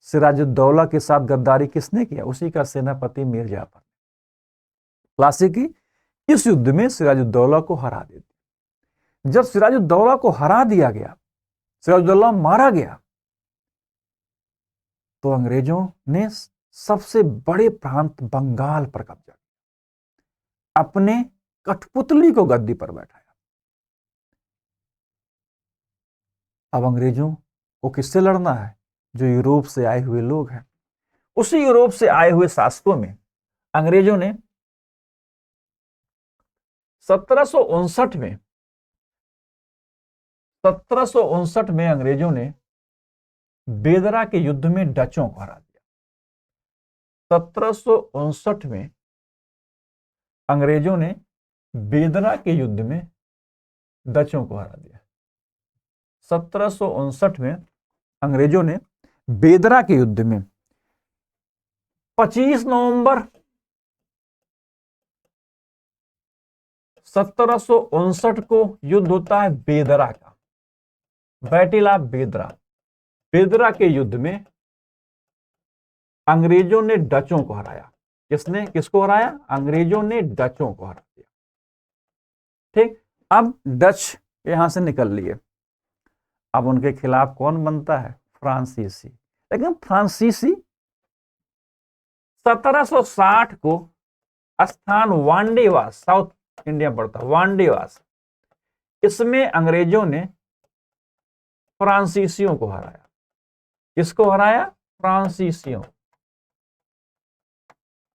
सिराजुद्दौला के साथ गद्दारी किसने किया? उसी का सेनापति मीर जाफर। प्लासी की इस युद्ध में सिराजुद्दौला को हरा देती। जब सिराजुद्दौला को हरा दिया गया, सिराजुद्दौला मारा गया, तो अंग्रेजों ने सबसे बड़े प्रांत बंगाल पर कब्जा किया, अपने कठपुतली को गद्दी पर बैठाया। अब अंग्रेजों को किससे लड़ना है? जो यूरोप से आए हुए लोग हैं। उसी यूरोप से आए हुए शासकों में अंग्रेजों ने 1759 में 1759 में अंग्रेजों ने बेदरा के युद्ध में डचों को हरा दिया। 1759 में अंग्रेजों ने बेदरा के युद्ध में डचों को हरा दिया। 1759 में अंग्रेजों ने बेदरा के युद्ध में 25 नवंबर 1759 को युद्ध होता है बेदरा का, बैटल ऑफ बेदरा। बेदरा के युद्ध में अंग्रेजों ने डचों को हराया। किसको हराया? अंग्रेजों ने डचों को हरा दिया। ठीक, अब डच यहां से निकल लिए। अब उनके खिलाफ कौन बनता है? फ्रांसीसी। लेकिन फ्रांसीसी 1760 को स्थान वांडीवास, साउथ इंडिया पड़ता है वांडीवास, इसमें अंग्रेजों ने फ्रांसीसियों को हराया। किसको हराया? फ्रांसीसियों।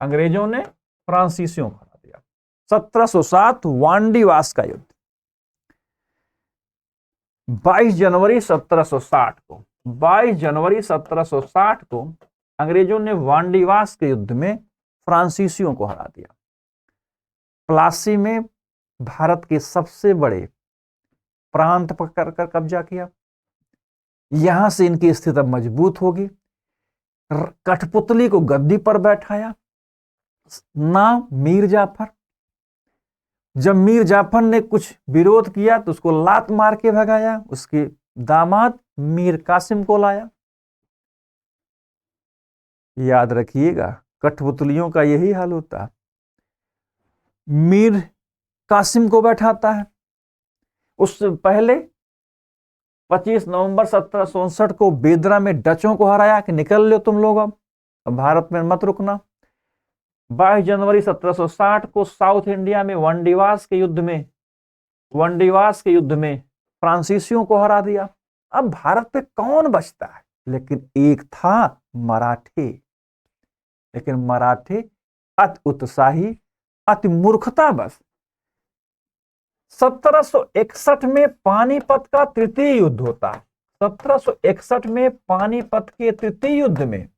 अंग्रेजों ने फ्रांसीसियों को हरा दिया। 1707 वांडीवास का युद्ध। 22 जनवरी 1760 को अंग्रेजों ने वांडीवास के युद्ध में फ्रांसीसियों को हरा दिया। प्लासी में भारत के सबसे बड़े प्रांत पकड़ कर कब्जा किया। यहां से इनकी स्थिति अब मजबूत होगी। कठपुतली को गद्दी पर बैठाया। नाम मीर जाफर। जब मीर जाफर ने कुछ विरोध किया तो उसको लात मार के भगाया। उसके दामाद मीर कासिम को लाया। याद रखिएगा, कठपुतलियों का यही हाल होता है। मीर कासिम को बैठाता है। उससे पहले 25 नवंबर 1759 को बेदरा में डचों को हराया कि निकल लो तुम लोग, अब भारत में मत रुकना। 22 जनवरी 1760 को साउथ इंडिया में वांडीवास के युद्ध में फ्रांसीसियों को हरा दिया। अब भारत पे कौन बचता है? लेकिन एक था मराठे। लेकिन मराठे अति उत्साही, अति मूर्खता बस 1761 में पानीपत का तृतीय युद्ध होता है। 1761 में पानीपत के तृतीय युद्ध में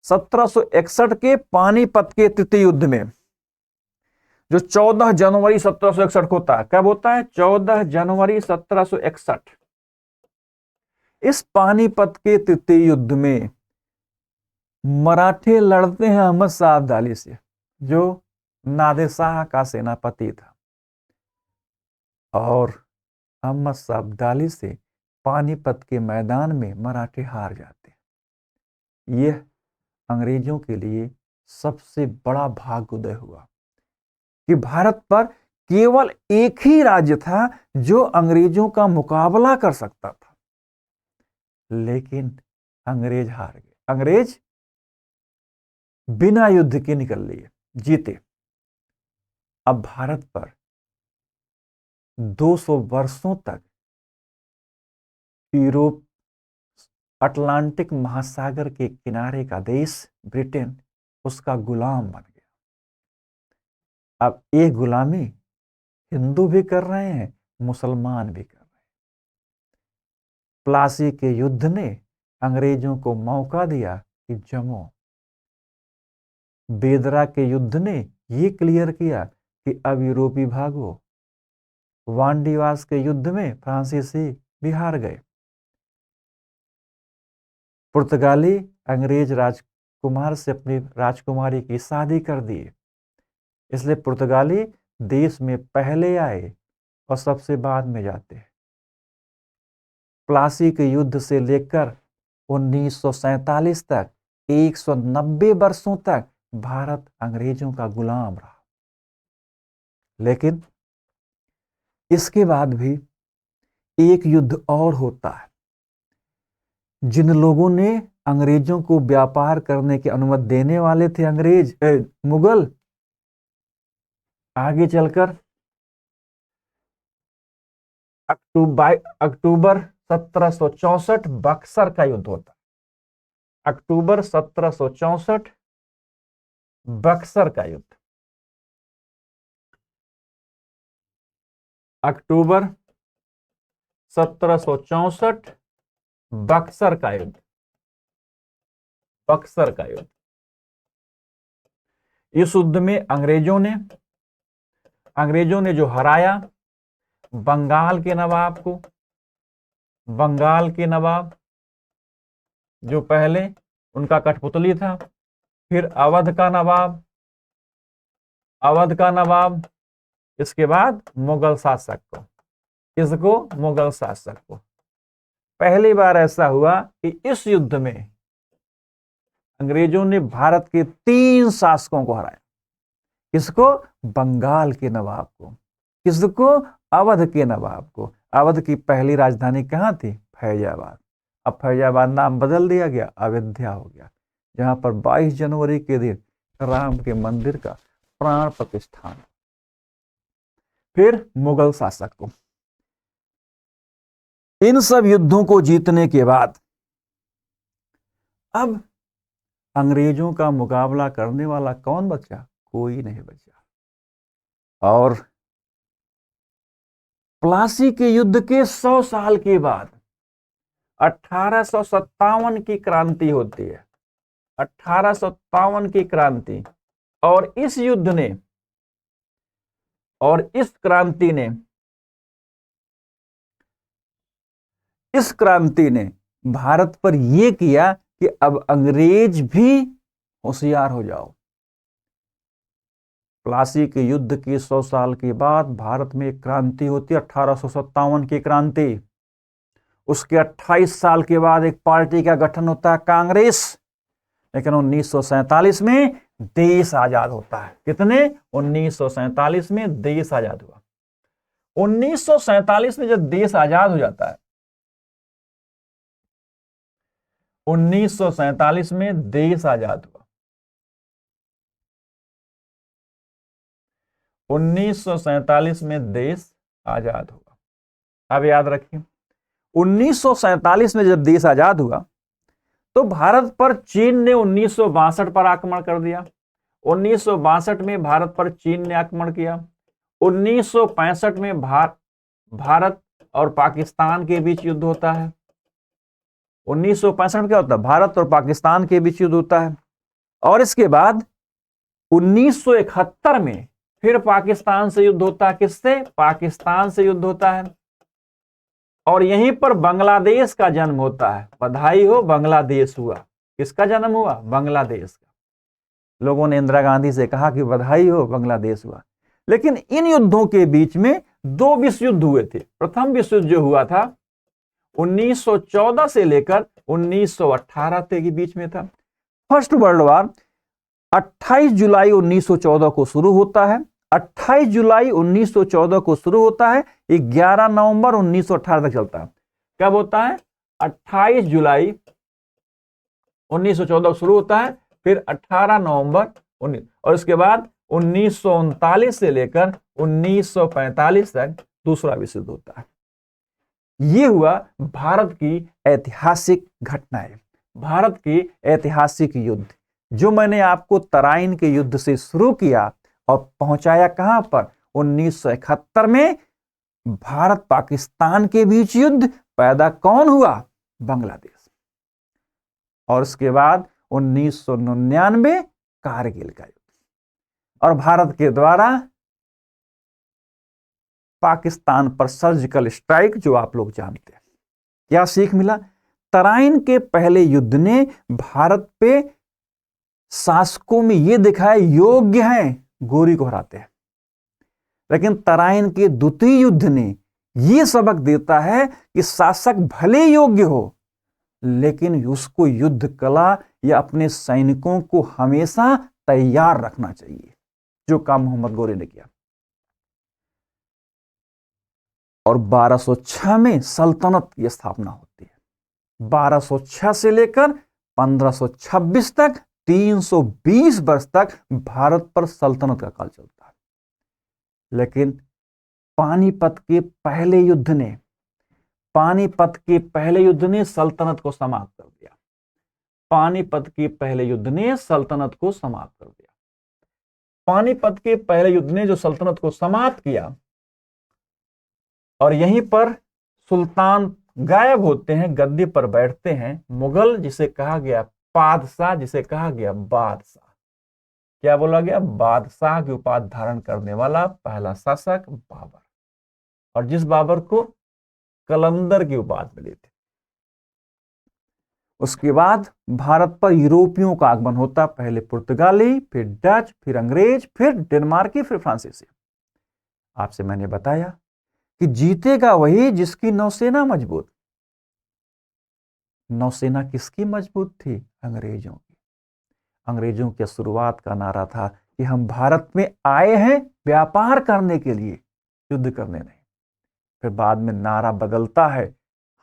1761 के पानीपत के तृतीय युद्ध में जो 14 जनवरी 1761 को होता है। कब होता है? 14 जनवरी 1761। इस पानीपत के तृतीय युद्ध में मराठे लड़ते हैं अहमद शाह अब्दाली से, जो नादिर शाह का सेनापति था, और अहमद शाह अब्दाली से पानीपत के मैदान में मराठे हार जाते हैं। यह अंग्रेजों के लिए सबसे बड़ा भाग्योदय हुआ कि भारत पर केवल एक ही राज्य था जो अंग्रेजों का मुकाबला कर सकता था। लेकिन अंग्रेज हार गए। अंग्रेज बिना युद्ध के निकल लिए, जीते। अब भारत पर 200 वर्षों तक यूरोप, अटलांटिक महासागर के किनारे का देश ब्रिटेन उसका गुलाम बन गया। अब ये गुलामी हिंदू भी कर रहे हैं, मुसलमान भी कर रहे हैं। प्लासी के युद्ध ने अंग्रेजों को मौका दिया कि जमो। बेदरा के युद्ध ने यह क्लियर किया कि अब यूरोपी भागो। वांडीवास के युद्ध में फ्रांसीसी भी हार गए। पुर्तगाली अंग्रेज राजकुमार से अपनी राजकुमारी की शादी कर दी, इसलिए पुर्तगाली देश में पहले आए और सबसे बाद में जाते हैं। प्लासी के युद्ध से लेकर 1947 तक 190 वर्षों तक भारत अंग्रेजों का गुलाम रहा। लेकिन इसके बाद भी एक युद्ध और होता है। जिन लोगों ने अंग्रेजों को व्यापार करने की अनुमति देने वाले थे मुगल, आगे चलकर अक्टूबर 1764 बक्सर का युद्ध होता है। अक्टूबर 1764 बक्सर का युद्ध। अक्टूबर 1764 बक्सर का युद्ध। बक्सर का युद्ध। इस युद्ध में अंग्रेजों ने जो हराया बंगाल के नवाब को। बंगाल के नवाब जो पहले उनका कठपुतली था, फिर अवध का नवाब, इसके बाद मुगल शासक को। इसको मुगल शासक को पहली बार ऐसा हुआ कि इस युद्ध में अंग्रेजों ने भारत के 3 शासकों को हराया। किसको? बंगाल के नवाब को। किसको? अवध के नवाब को। अवध की पहली राजधानी कहां थी? फैजाबाद। अब फैजाबाद नाम बदल दिया गया, अयोध्या हो गया, जहां पर 22 जनवरी के दिन राम के मंदिर का प्राण प्रतिष्ठान। फिर मुगल शासक को। इन सब युद्धों को जीतने के बाद अब अंग्रेजों का मुकाबला करने वाला कौन बचा? कोई नहीं बचा। और प्लासी के युद्ध के 100 साल के बाद 1857 की क्रांति होती है। 1857 की क्रांति। और इस युद्ध ने और इस क्रांति ने भारत पर यह किया कि अब अंग्रेज भी होशियार हो जाओ। प्लासी के युद्ध के 100 साल के बाद भारत में एक क्रांति होती है, 1857 की क्रांति। उसके 28 साल के बाद एक पार्टी का गठन होता है, कांग्रेस। लेकिन 1947 में देश आजाद होता है। कितने? 1947 में देश आजाद हुआ। 1947 में जब देश आजाद हो जाता है, 1947 में देश आजाद हुआ। 1947 में देश आजाद हुआ। अब याद रखिए, 1947 में जब देश आजाद हुआ तो भारत पर चीन ने 1962 पर आक्रमण कर दिया। 1962 में भारत पर चीन ने आक्रमण किया। 1965 में भारत और पाकिस्तान के बीच युद्ध होता है। 1965 में क्या होता है? भारत और पाकिस्तान के बीच युद्ध होता है। और इसके बाद 1971 में फिर पाकिस्तान से युद्ध होता है। किससे? पाकिस्तान से युद्ध होता है। और यहीं पर बांग्लादेश का जन्म होता है। बधाई हो, बांग्लादेश हुआ। किसका जन्म हुआ? बांग्लादेश का। लोगों ने इंदिरा गांधी से कहा कि बधाई हो, बांग्लादेश हुआ। लेकिन इन युद्धों के बीच में 2 विश्व युद्ध हुए थे। प्रथम विश्व युद्ध जो हुआ था 1914 से लेकर 1918 के बीच में था। फर्स्ट वर्ल्ड वॉर 28 जुलाई 1914 को शुरू होता है। 28 जुलाई 1914 को शुरू होता है, 11 नवंबर 1918 तक चलता है। कब होता है? 28 जुलाई 1914 शुरू होता है, फिर 18 नवंबर 19, और इसके बाद 1939 से लेकर 1945 तक दूसरा विश्व युद्ध होता है। यह हुआ भारत की ऐतिहासिक घटनाएं, भारत की ऐतिहासिक युद्ध, जो मैंने आपको तराइन के युद्ध से शुरू किया और पहुंचाया कहां पर? 1971 में भारत पाकिस्तान के बीच युद्ध पैदा कौन हुआ? बांग्लादेश। और उसके बाद 1999 कारगिल का युद्ध, और भारत के द्वारा पाकिस्तान पर सर्जिकल स्ट्राइक, जो आप लोग जानते हैं। क्या सीख मिला? तराइन के पहले युद्ध ने भारत पे शासकों में यह दिखाया योग्य हैं, गोरी को हराते हैं। लेकिन तराइन के द्वितीय युद्ध ने यह सबक देता है कि शासक भले योग्य हो, लेकिन उसको युद्ध कला या अपने सैनिकों को हमेशा तैयार रखना चाहिए, जो काम मोहम्मद गोरी ने किया। और 1206 में सल्तनत की स्थापना होती है। 1206 से लेकर 1526 तक 320 वर्ष तक भारत पर सल्तनत का काल चलता है। लेकिन पानीपत के पहले युद्ध ने सल्तनत को समाप्त कर दिया। पानीपत के पहले युद्ध ने सल्तनत को समाप्त कर दिया। पानीपत के पहले युद्ध ने जो सल्तनत को समाप्त किया, और यहीं पर सुल्तान गायब होते हैं, गद्दी पर बैठते हैं मुगल, जिसे कहा गया पादशाह, जिसे कहा गया बादशाह। क्या बोला गया? बादशाह की उपाधि धारण करने वाला पहला शासक बाबर, और जिस बाबर को कलंदर की उपाधि मिली थी। उसके बाद भारत पर यूरोपियों का आगमन होता, पहले पुर्तगाली, फिर डच, फिर अंग्रेज, फिर डेनमार्की, फिर फ्रांसीसी। आपसे मैंने बताया कि जीतेगा वही जिसकी नौसेना मजबूत। नौसेना किसकी मजबूत थी? अंग्रेजों की। अंग्रेजों की शुरुआत का नारा था कि हम भारत में आए हैं व्यापार करने के लिए, युद्ध करने नहीं। फिर बाद में नारा बदलता है,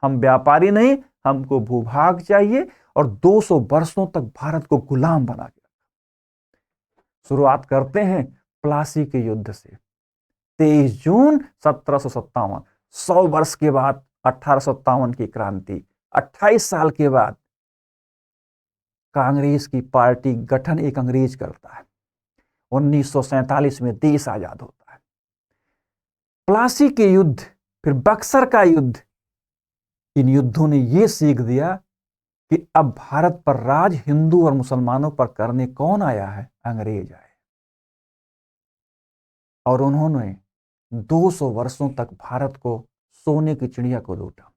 हम व्यापारी नहीं, हमको भूभाग चाहिए, और 200 वर्षों तक भारत को गुलाम बना के रखा। शुरुआत करते हैं प्लासी के युद्ध से, 23 जून 1757। 100 वर्ष के बाद 1857 की क्रांति, 28 साल के बाद कांग्रेस की पार्टी गठन एक अंग्रेज करता है। 1947 में देश आजाद होता है। प्लासी के युद्ध, फिर बक्सर का युद्ध, इन युद्धों ने यह सीख दिया कि अब भारत पर राज हिंदू और मुसलमानों पर करने कौन आया है? अंग्रेज आए। और उन्होंने 200 वर्षों तक भारत को सोने की चिड़िया को लूटा।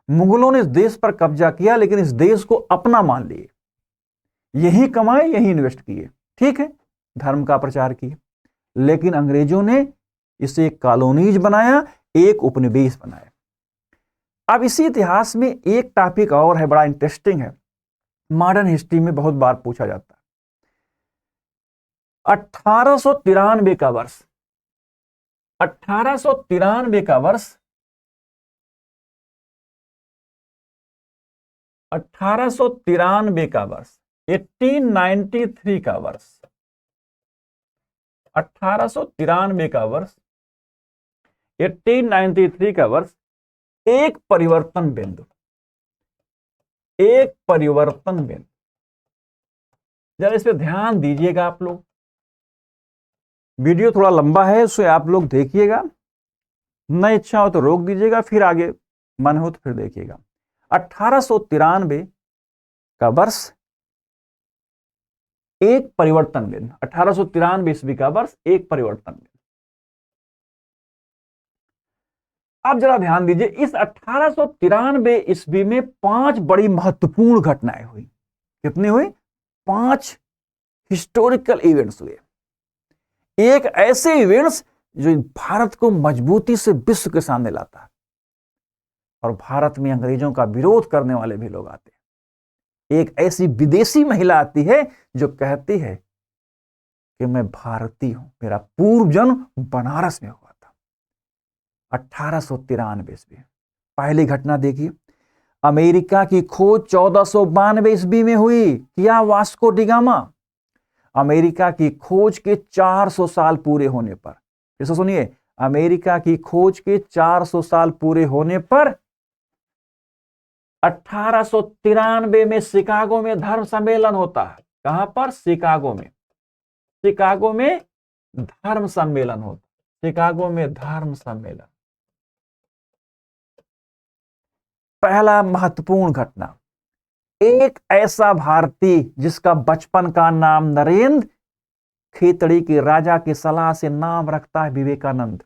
मुगलों ने इस देश पर कब्जा किया, लेकिन इस देश को अपना मान लिए, यही कमाए, यही इन्वेस्ट किए, ठीक है, धर्म का प्रचार किया। लेकिन अंग्रेजों ने इसे एक कॉलोनीज बनाया, एक उपनिवेश बनाया। अब इसी इतिहास में एक टॉपिक और है, बड़ा इंटरेस्टिंग है, मॉडर्न हिस्ट्री में बहुत बार पूछा जाता है। 1893 का वर्ष, 1893 का वर्ष, 1893 का वर्ष, 1893 का वर्ष, 1893 का वर्ष, 1893 का वर्ष एक परिवर्तन बिंदु, एक परिवर्तन बिंदु। जरा इस पे ध्यान दीजिएगा आप लोग। वीडियो थोड़ा लंबा है, उसे आप लोग देखिएगा, न इच्छा हो तो रोक दीजिएगा, फिर आगे मन हो तो फिर देखिएगा। 1893 का वर्ष एक परिवर्तन बिंदु, 1893 ईस्वी का वर्ष एक परिवर्तन बिंदु। अब जरा ध्यान दीजिए, इस 1893 ईस्वी में 5 बड़ी महत्वपूर्ण घटनाएं हुई। कितनी हुई? 5 हिस्टोरिकल इवेंट्स हुए। एक ऐसे इवेंट्स जो भारत को मजबूती से विश्व के सामने लाता है, और भारत में अंग्रेजों का विरोध करने वाले भी लोग आते हैं। एक ऐसी विदेशी महिला आती है जो कहती है कि मैं भारतीय हूं, मेरा पूर्व जन्म बनारस में हुआ था। 1893 ईस्वी। पहली घटना देखिए, अमेरिका की खोज 1492 ईस्वी में हुई। किया वास्को डी गामा। अमेरिका की खोज के 400 साल पूरे होने पर, इसे सुनिए, अमेरिका की खोज के 400 साल पूरे होने पर 1893 में शिकागो में धर्म सम्मेलन होता है। कहां पर? शिकागो में। शिकागो में धर्म सम्मेलन होता, शिकागो में धर्म सम्मेलन। पहला महत्वपूर्ण घटना, एक ऐसा भारतीय जिसका बचपन का नाम नरेंद्र, खेतड़ी के राजा की सलाह से नाम रखता है विवेकानंद।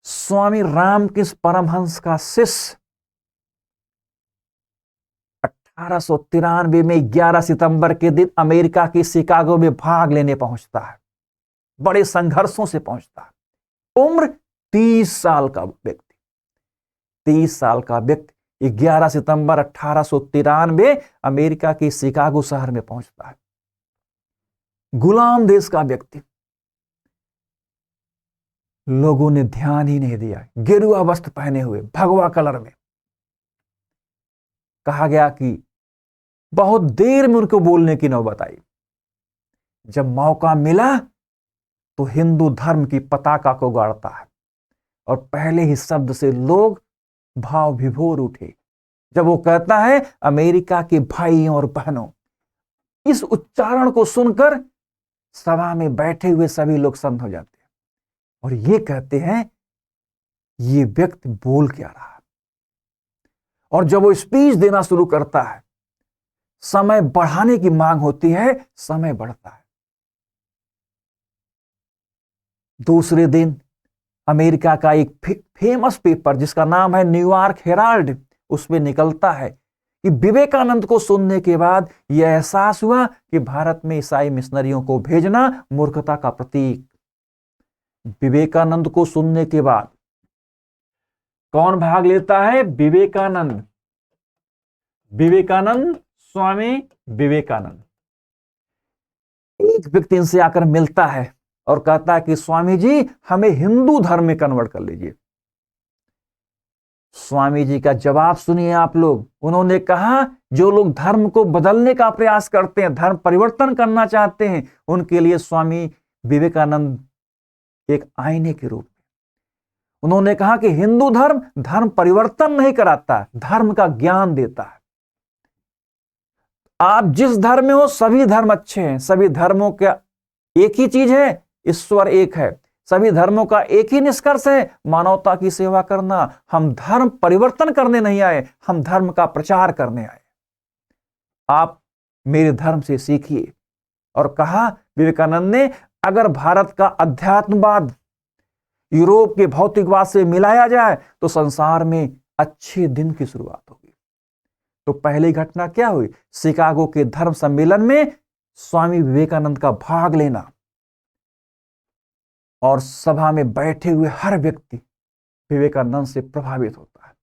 स्वामी रामकृष्ण परमहंस का शिष्य 1893 में 11 सितंबर के दिन अमेरिका के शिकागो में भाग लेने पहुंचता है। बड़े संघर्षों से पहुंचता है। उम्र 30 साल का व्यक्ति, 30 साल का व्यक्ति 11 सितंबर 1893 अमेरिका के शिकागो शहर में पहुंचता है। गुलाम देश का व्यक्ति, लोगों ने ध्यान ही नहीं दिया। गेरुआ वस्त्र पहने हुए, भगवा कलर में। कहा गया कि बहुत देर में उनको बोलने की नौबत आई। जब मौका मिला तो हिंदू धर्म की पताका को गाड़ता है, और पहले ही शब्द से लोग भाव विभोर उठे जब वो कहता है, अमेरिका के भाइयों और बहनों। इस उच्चारण को सुनकर सभा में बैठे हुए सभी लोग शांत हो जाते हैं और ये कहते हैं, ये व्यक्ति बोल क्या रहा है। और जब वो स्पीच देना शुरू करता है, समय बढ़ाने की मांग होती है, समय बढ़ता है। दूसरे दिन अमेरिका का एक फेमस पेपर जिसका नाम है न्यूयॉर्क हेराल्ड, उसमें निकलता है कि विवेकानंद को सुनने के बाद यह एहसास हुआ कि भारत में ईसाई मिशनरियों को भेजना मूर्खता का प्रतीक। विवेकानंद को सुनने के बाद कौन भाग लेता है? विवेकानंद, स्वामी विवेकानंद। एक व्यक्ति इनसे आकर मिलता है और कहता है कि स्वामी जी, हमें हिंदू धर्म में कन्वर्ट कर लीजिए। स्वामी जी का जवाब सुनिए आप लोग। उन्होंने कहा, जो लोग धर्म को बदलने का प्रयास करते हैं, धर्म परिवर्तन करना चाहते हैं, उनके लिए स्वामी विवेकानंद एक आईने के रूप में। उन्होंने कहा कि हिंदू धर्म परिवर्तन नहीं कराता, धर्म का ज्ञान देता है। आप जिस धर्म में हो, सभी धर्म अच्छे हैं, सभी धर्मों का एक ही चीज है, ईश्वर एक है। सभी धर्मों का एक ही निष्कर्ष है, मानवता की सेवा करना। हम धर्म परिवर्तन करने नहीं आए, हम धर्म का प्रचार करने आए। आप मेरे धर्म से सीखिए। और कहा विवेकानंद ने, अगर भारत का अध्यात्मवाद यूरोप के भौतिकवाद से मिलाया जाए तो संसार में अच्छे दिन की शुरुआत होगी। तो पहली घटना क्या हुई? शिकागो के धर्म सम्मेलन में स्वामी विवेकानंद का भाग लेना, और सभा में बैठे हुए हर व्यक्ति विवेकानंद से प्रभावित होता है।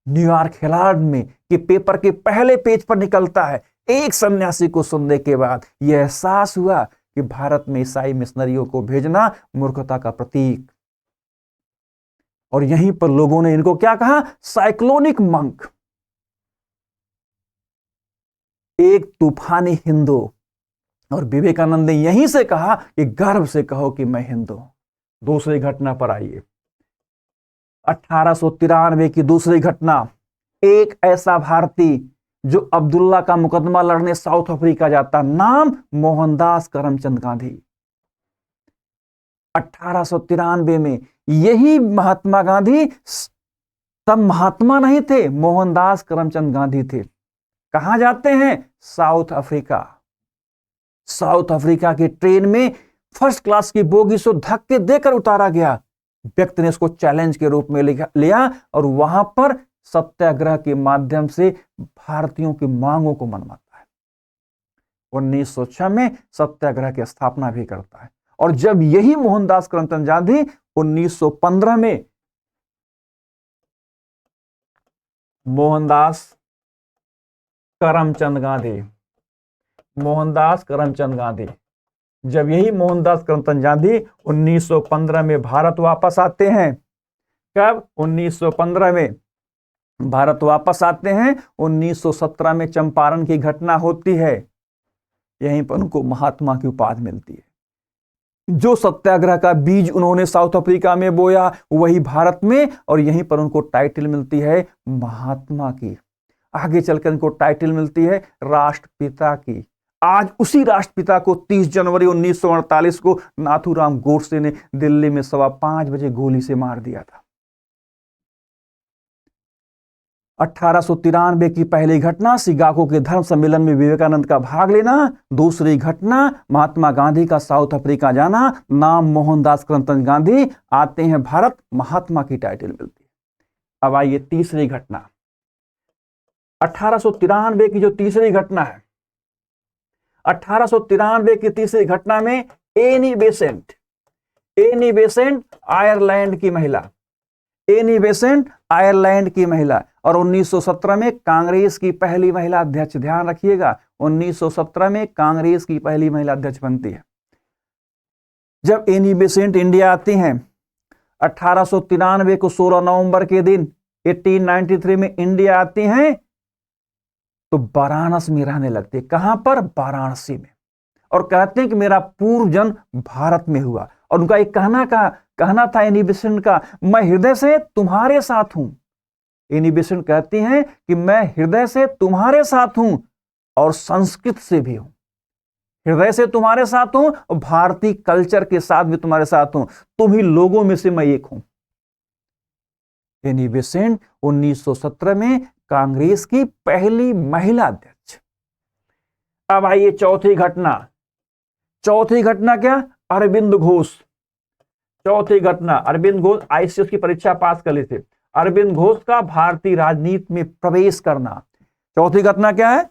न्यूयॉर्क हेराल्ड में के पेपर के पहले पेज पर निकलता है, एक सन्यासी को सुनने के बाद यह एहसास हुआ कि भारत में ईसाई मिशनरियों को भेजना मूर्खता का प्रतीक। और यहीं पर लोगों ने इनको क्या कहा? साइक्लोनिक मंक, एक तूफानी हिंदू। और विवेकानंद ने यहीं से कहा कि गर्व से कहो कि मैं हिंदू हूं। दूसरी घटना पर आइए। 1893 की दूसरी घटना। एक ऐसा भारतीय जो अब्दुल्ला का मुकदमा लड़ने साउथ अफ्रीका जाता, नाम मोहनदास करमचंद गांधी। 1893 में यही महात्मा गांधी, तब महात्मा नहीं थे, मोहनदास करमचंद गांधी थे। कहां जाते हैं? South Africa. साउथ अफ्रीका की ट्रेन में फर्स्ट क्लास की बोगी से धक्के देकर उतारा गया। व्यक्ति ने इसको चैलेंज के रूप में लिया और वहां पर सत्याग्रह के माध्यम से भारतीयों की मांगों को मनवाता है। 1906 में सत्याग्रह की स्थापना भी करता है। और जब यही मोहनदास करमचंद गांधी 1915 में मोहनदास करमचंद गांधी, जब यही मोहनदास करमचंद गांधी 1915 में भारत वापस आते हैं। कब? 1915 में भारत वापस आते हैं। 1917 में चंपारण की घटना होती है। यहीं पर उनको महात्मा की उपाधि मिलती है। जो सत्याग्रह का बीज उन्होंने साउथ अफ्रीका में बोया, वही भारत में, और यहीं पर उनको टाइटल मिलती है महात्मा की। आगे चलकर इनको टाइटल मिलती है राष्ट्रपिता की। आज उसी राष्ट्रपिता को 30 जनवरी 1948 को नाथूराम गोडसे ने दिल्ली में 5:15 बजे गोली से मार दिया था। 1893 की पहली घटना, शिकागो के धर्म सम्मेलन में विवेकानंद का भाग लेना। दूसरी घटना, महात्मा गांधी का साउथ अफ्रीका जाना, नाम मोहनदास करमचंद गांधी, आते हैं भारत, महात्मा की टाइटल मिलती है। अब आइए तीसरी घटना। 1893 की जो तीसरी घटना है, 1893 की तीसरी घटना में एनी बेसेंट आयरलैंड की महिला, और 1917 में कांग्रेस की पहली महिला अध्यक्ष। ध्यान रखिएगा, 1917 में कांग्रेस की पहली महिला अध्यक्ष बनती है। जब एनी बेसेंट इंडिया आती हैं 1893 को 16 नवंबर के दिन 1893 में इंडिया आती हैं तो वाराणसी में रहने लगते हैं। कहां पर? वाराणसी में। और कहते हैं कि मेरा पूर्व जन्म भारत में हुआ। और उनका एक कहना था एनी बेसेंट का, मैं हृदय से तुम्हारे साथ हूं। एनी बेसेंट कहती हैं कि मैं हृदय से तुम्हारे साथ हूं और संस्कृत से भी हूं। हृदय से तुम्हारे साथ हूं और भारतीय कल्चर के साथ भी तुम्हारे साथ हूं। तुम ही लोगों में से मैं एक हूं। एनी बेसेंट 1917 में कांग्रेस की पहली महिला अध्यक्ष। अब आइए चौथी घटना। चौथी घटना क्या? अरविंद घोष। चौथी घटना, अरविंद घोष आईसीएस की परीक्षा पास कर लेते। अरविंद घोष का भारतीय राजनीति में प्रवेश करना। चौथी घटना क्या है?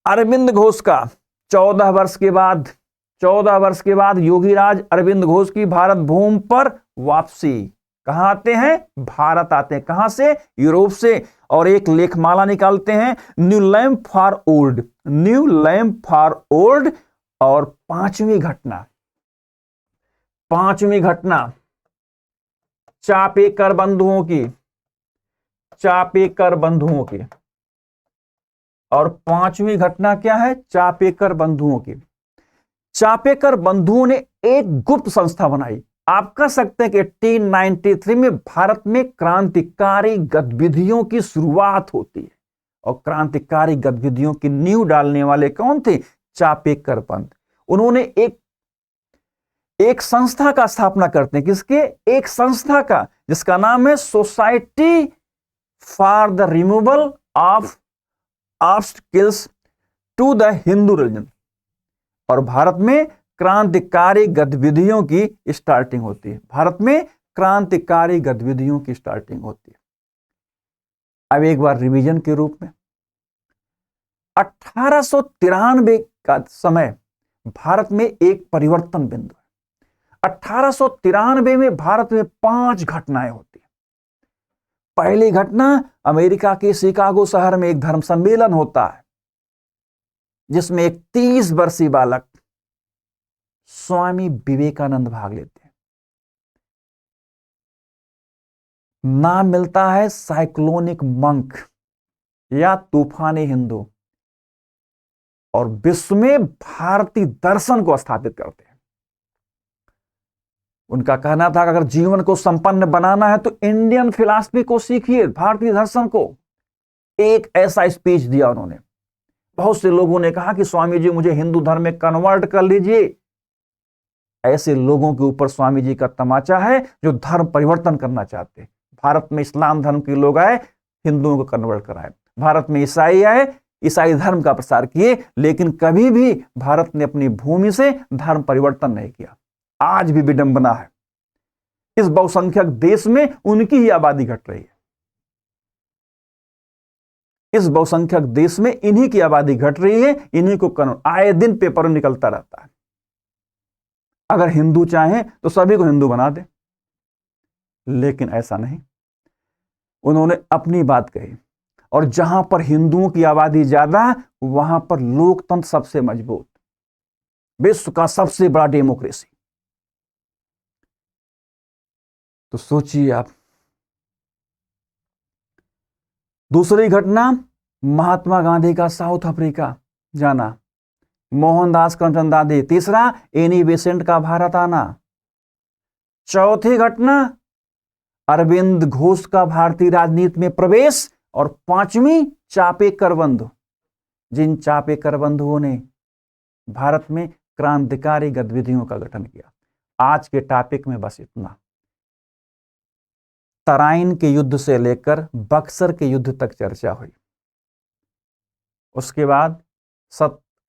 अरविंद घोष का 14 वर्ष के बाद योगीराज अरविंद घोष की भारत भूमि पर वापसी। कहां आते हैं? भारत आते हैं। कहां से? यूरोप से। और एक लेखमाला निकालते हैं, new lamp for old. New lamp for old. और पांचवी घटना चापेकर बंधुओं की। और पांचवी घटना क्या है? चापेकर बंधुओं की। चापेकर बंधुओं ने एक गुप्त संस्था बनाई। आप कह सकते हैं कि 1893 में भारत में क्रांतिकारी गतिविधियों की शुरुआत होती है। और क्रांतिकारी गतिविधियों की नींव डालने वाले कौन थे? चापेकर पंथ। उन्होंने एक संस्था का स्थापना करते हैं। किसके? एक संस्था का, जिसका नाम है society for the removal of obstacles to the Hindu religion. और भारत में क्रांतिकारी गतिविधियों की स्टार्टिंग होती है। भारत में क्रांतिकारी गतिविधियों की स्टार्टिंग होती है। अब एक बार रिवीजन के रूप में, 1893 का समय भारत में एक परिवर्तन बिंदु है। 1893 में भारत में 5 घटनाएं होती हैं। पहली घटना, अमेरिका के शिकागो शहर में एक धर्म सम्मेलन होता है, जिसमें एक 30 वर्षीय बालक स्वामी विवेकानंद भाग लेते हैं। नाम मिलता है साइक्लोनिक मंक या तूफानी हिंदू। और विश्व में भारतीय दर्शन को स्थापित करते हैं। उनका कहना था कि अगर जीवन को संपन्न बनाना है तो इंडियन फिलॉसफी को सीखिए, भारतीय दर्शन को। एक ऐसा स्पीच दिया उन्होंने। बहुत से लोगों ने कहा कि स्वामी जी मुझे हिंदू धर्म में कन्वर्ट कर लीजिए। ऐसे लोगों के ऊपर स्वामी जी का तमाचा है जो धर्म परिवर्तन करना चाहते हैं। भारत में इस्लाम धर्म के लोग आए, हिंदुओं को कन्वर्ट कराए। भारत में ईसाई आए, ईसाई धर्म का प्रसार किए। लेकिन कभी भी भारत ने अपनी भूमि से धर्म परिवर्तन नहीं किया। आज भी विडंबना है, इस बहुसंख्यक देश में उनकी ही आबादी घट रही है। इस बहुसंख्यक देश में इन्हीं की आबादी घट रही है। इन्हीं को आए दिन पेपर में निकलता रहता है। अगर हिंदू चाहें तो सभी को हिंदू बना दे, लेकिन ऐसा नहीं। उन्होंने अपनी बात कही। और जहां पर हिंदुओं की आबादी ज्यादा है, वहां पर लोकतंत्र सबसे मजबूत, विश्व का सबसे बड़ा डेमोक्रेसी। तो सोचिए आप। दूसरी घटना, महात्मा गांधी का साउथ अफ्रीका जाना, मोहनदास करमचंद गांधी। तीसरा, एनी बेसेंट का भारत आना। चौथी घटना, अरविंद घोष का भारतीय राजनीति में प्रवेश। और पांचवी, चापेकर बंधु। जिन चापेकर बंधुओं ने भारत में क्रांतिकारी गतिविधियों का गठन किया। आज के टॉपिक में बस इतना। तराइन के युद्ध से लेकर बक्सर के युद्ध तक चर्चा हुई। उसके बाद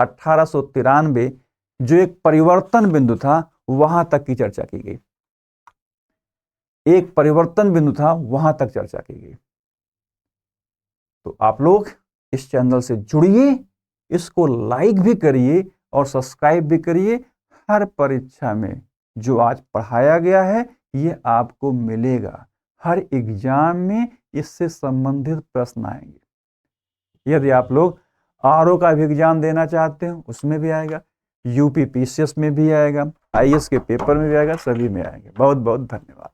1893 जो एक परिवर्तन बिंदु था, वहां तक की चर्चा की गई। एक परिवर्तन बिंदु था, वहां तक चर्चा की गई। तो आप लोग इस चैनल से जुड़िए, इसको लाइक भी करिए और सब्सक्राइब भी करिए। हर परीक्षा में जो आज पढ़ाया गया है, ये आपको मिलेगा। हर एग्जाम में इससे संबंधित प्रश्न आएंगे। यदि आप लोग आरओ का भी एग्जाम देना चाहते हो, उसमें भी आएगा, यूपी पीसीएस में भी आएगा, आईएएस के पेपर में भी आएगा, सभी में आएंगे। बहुत बहुत धन्यवाद।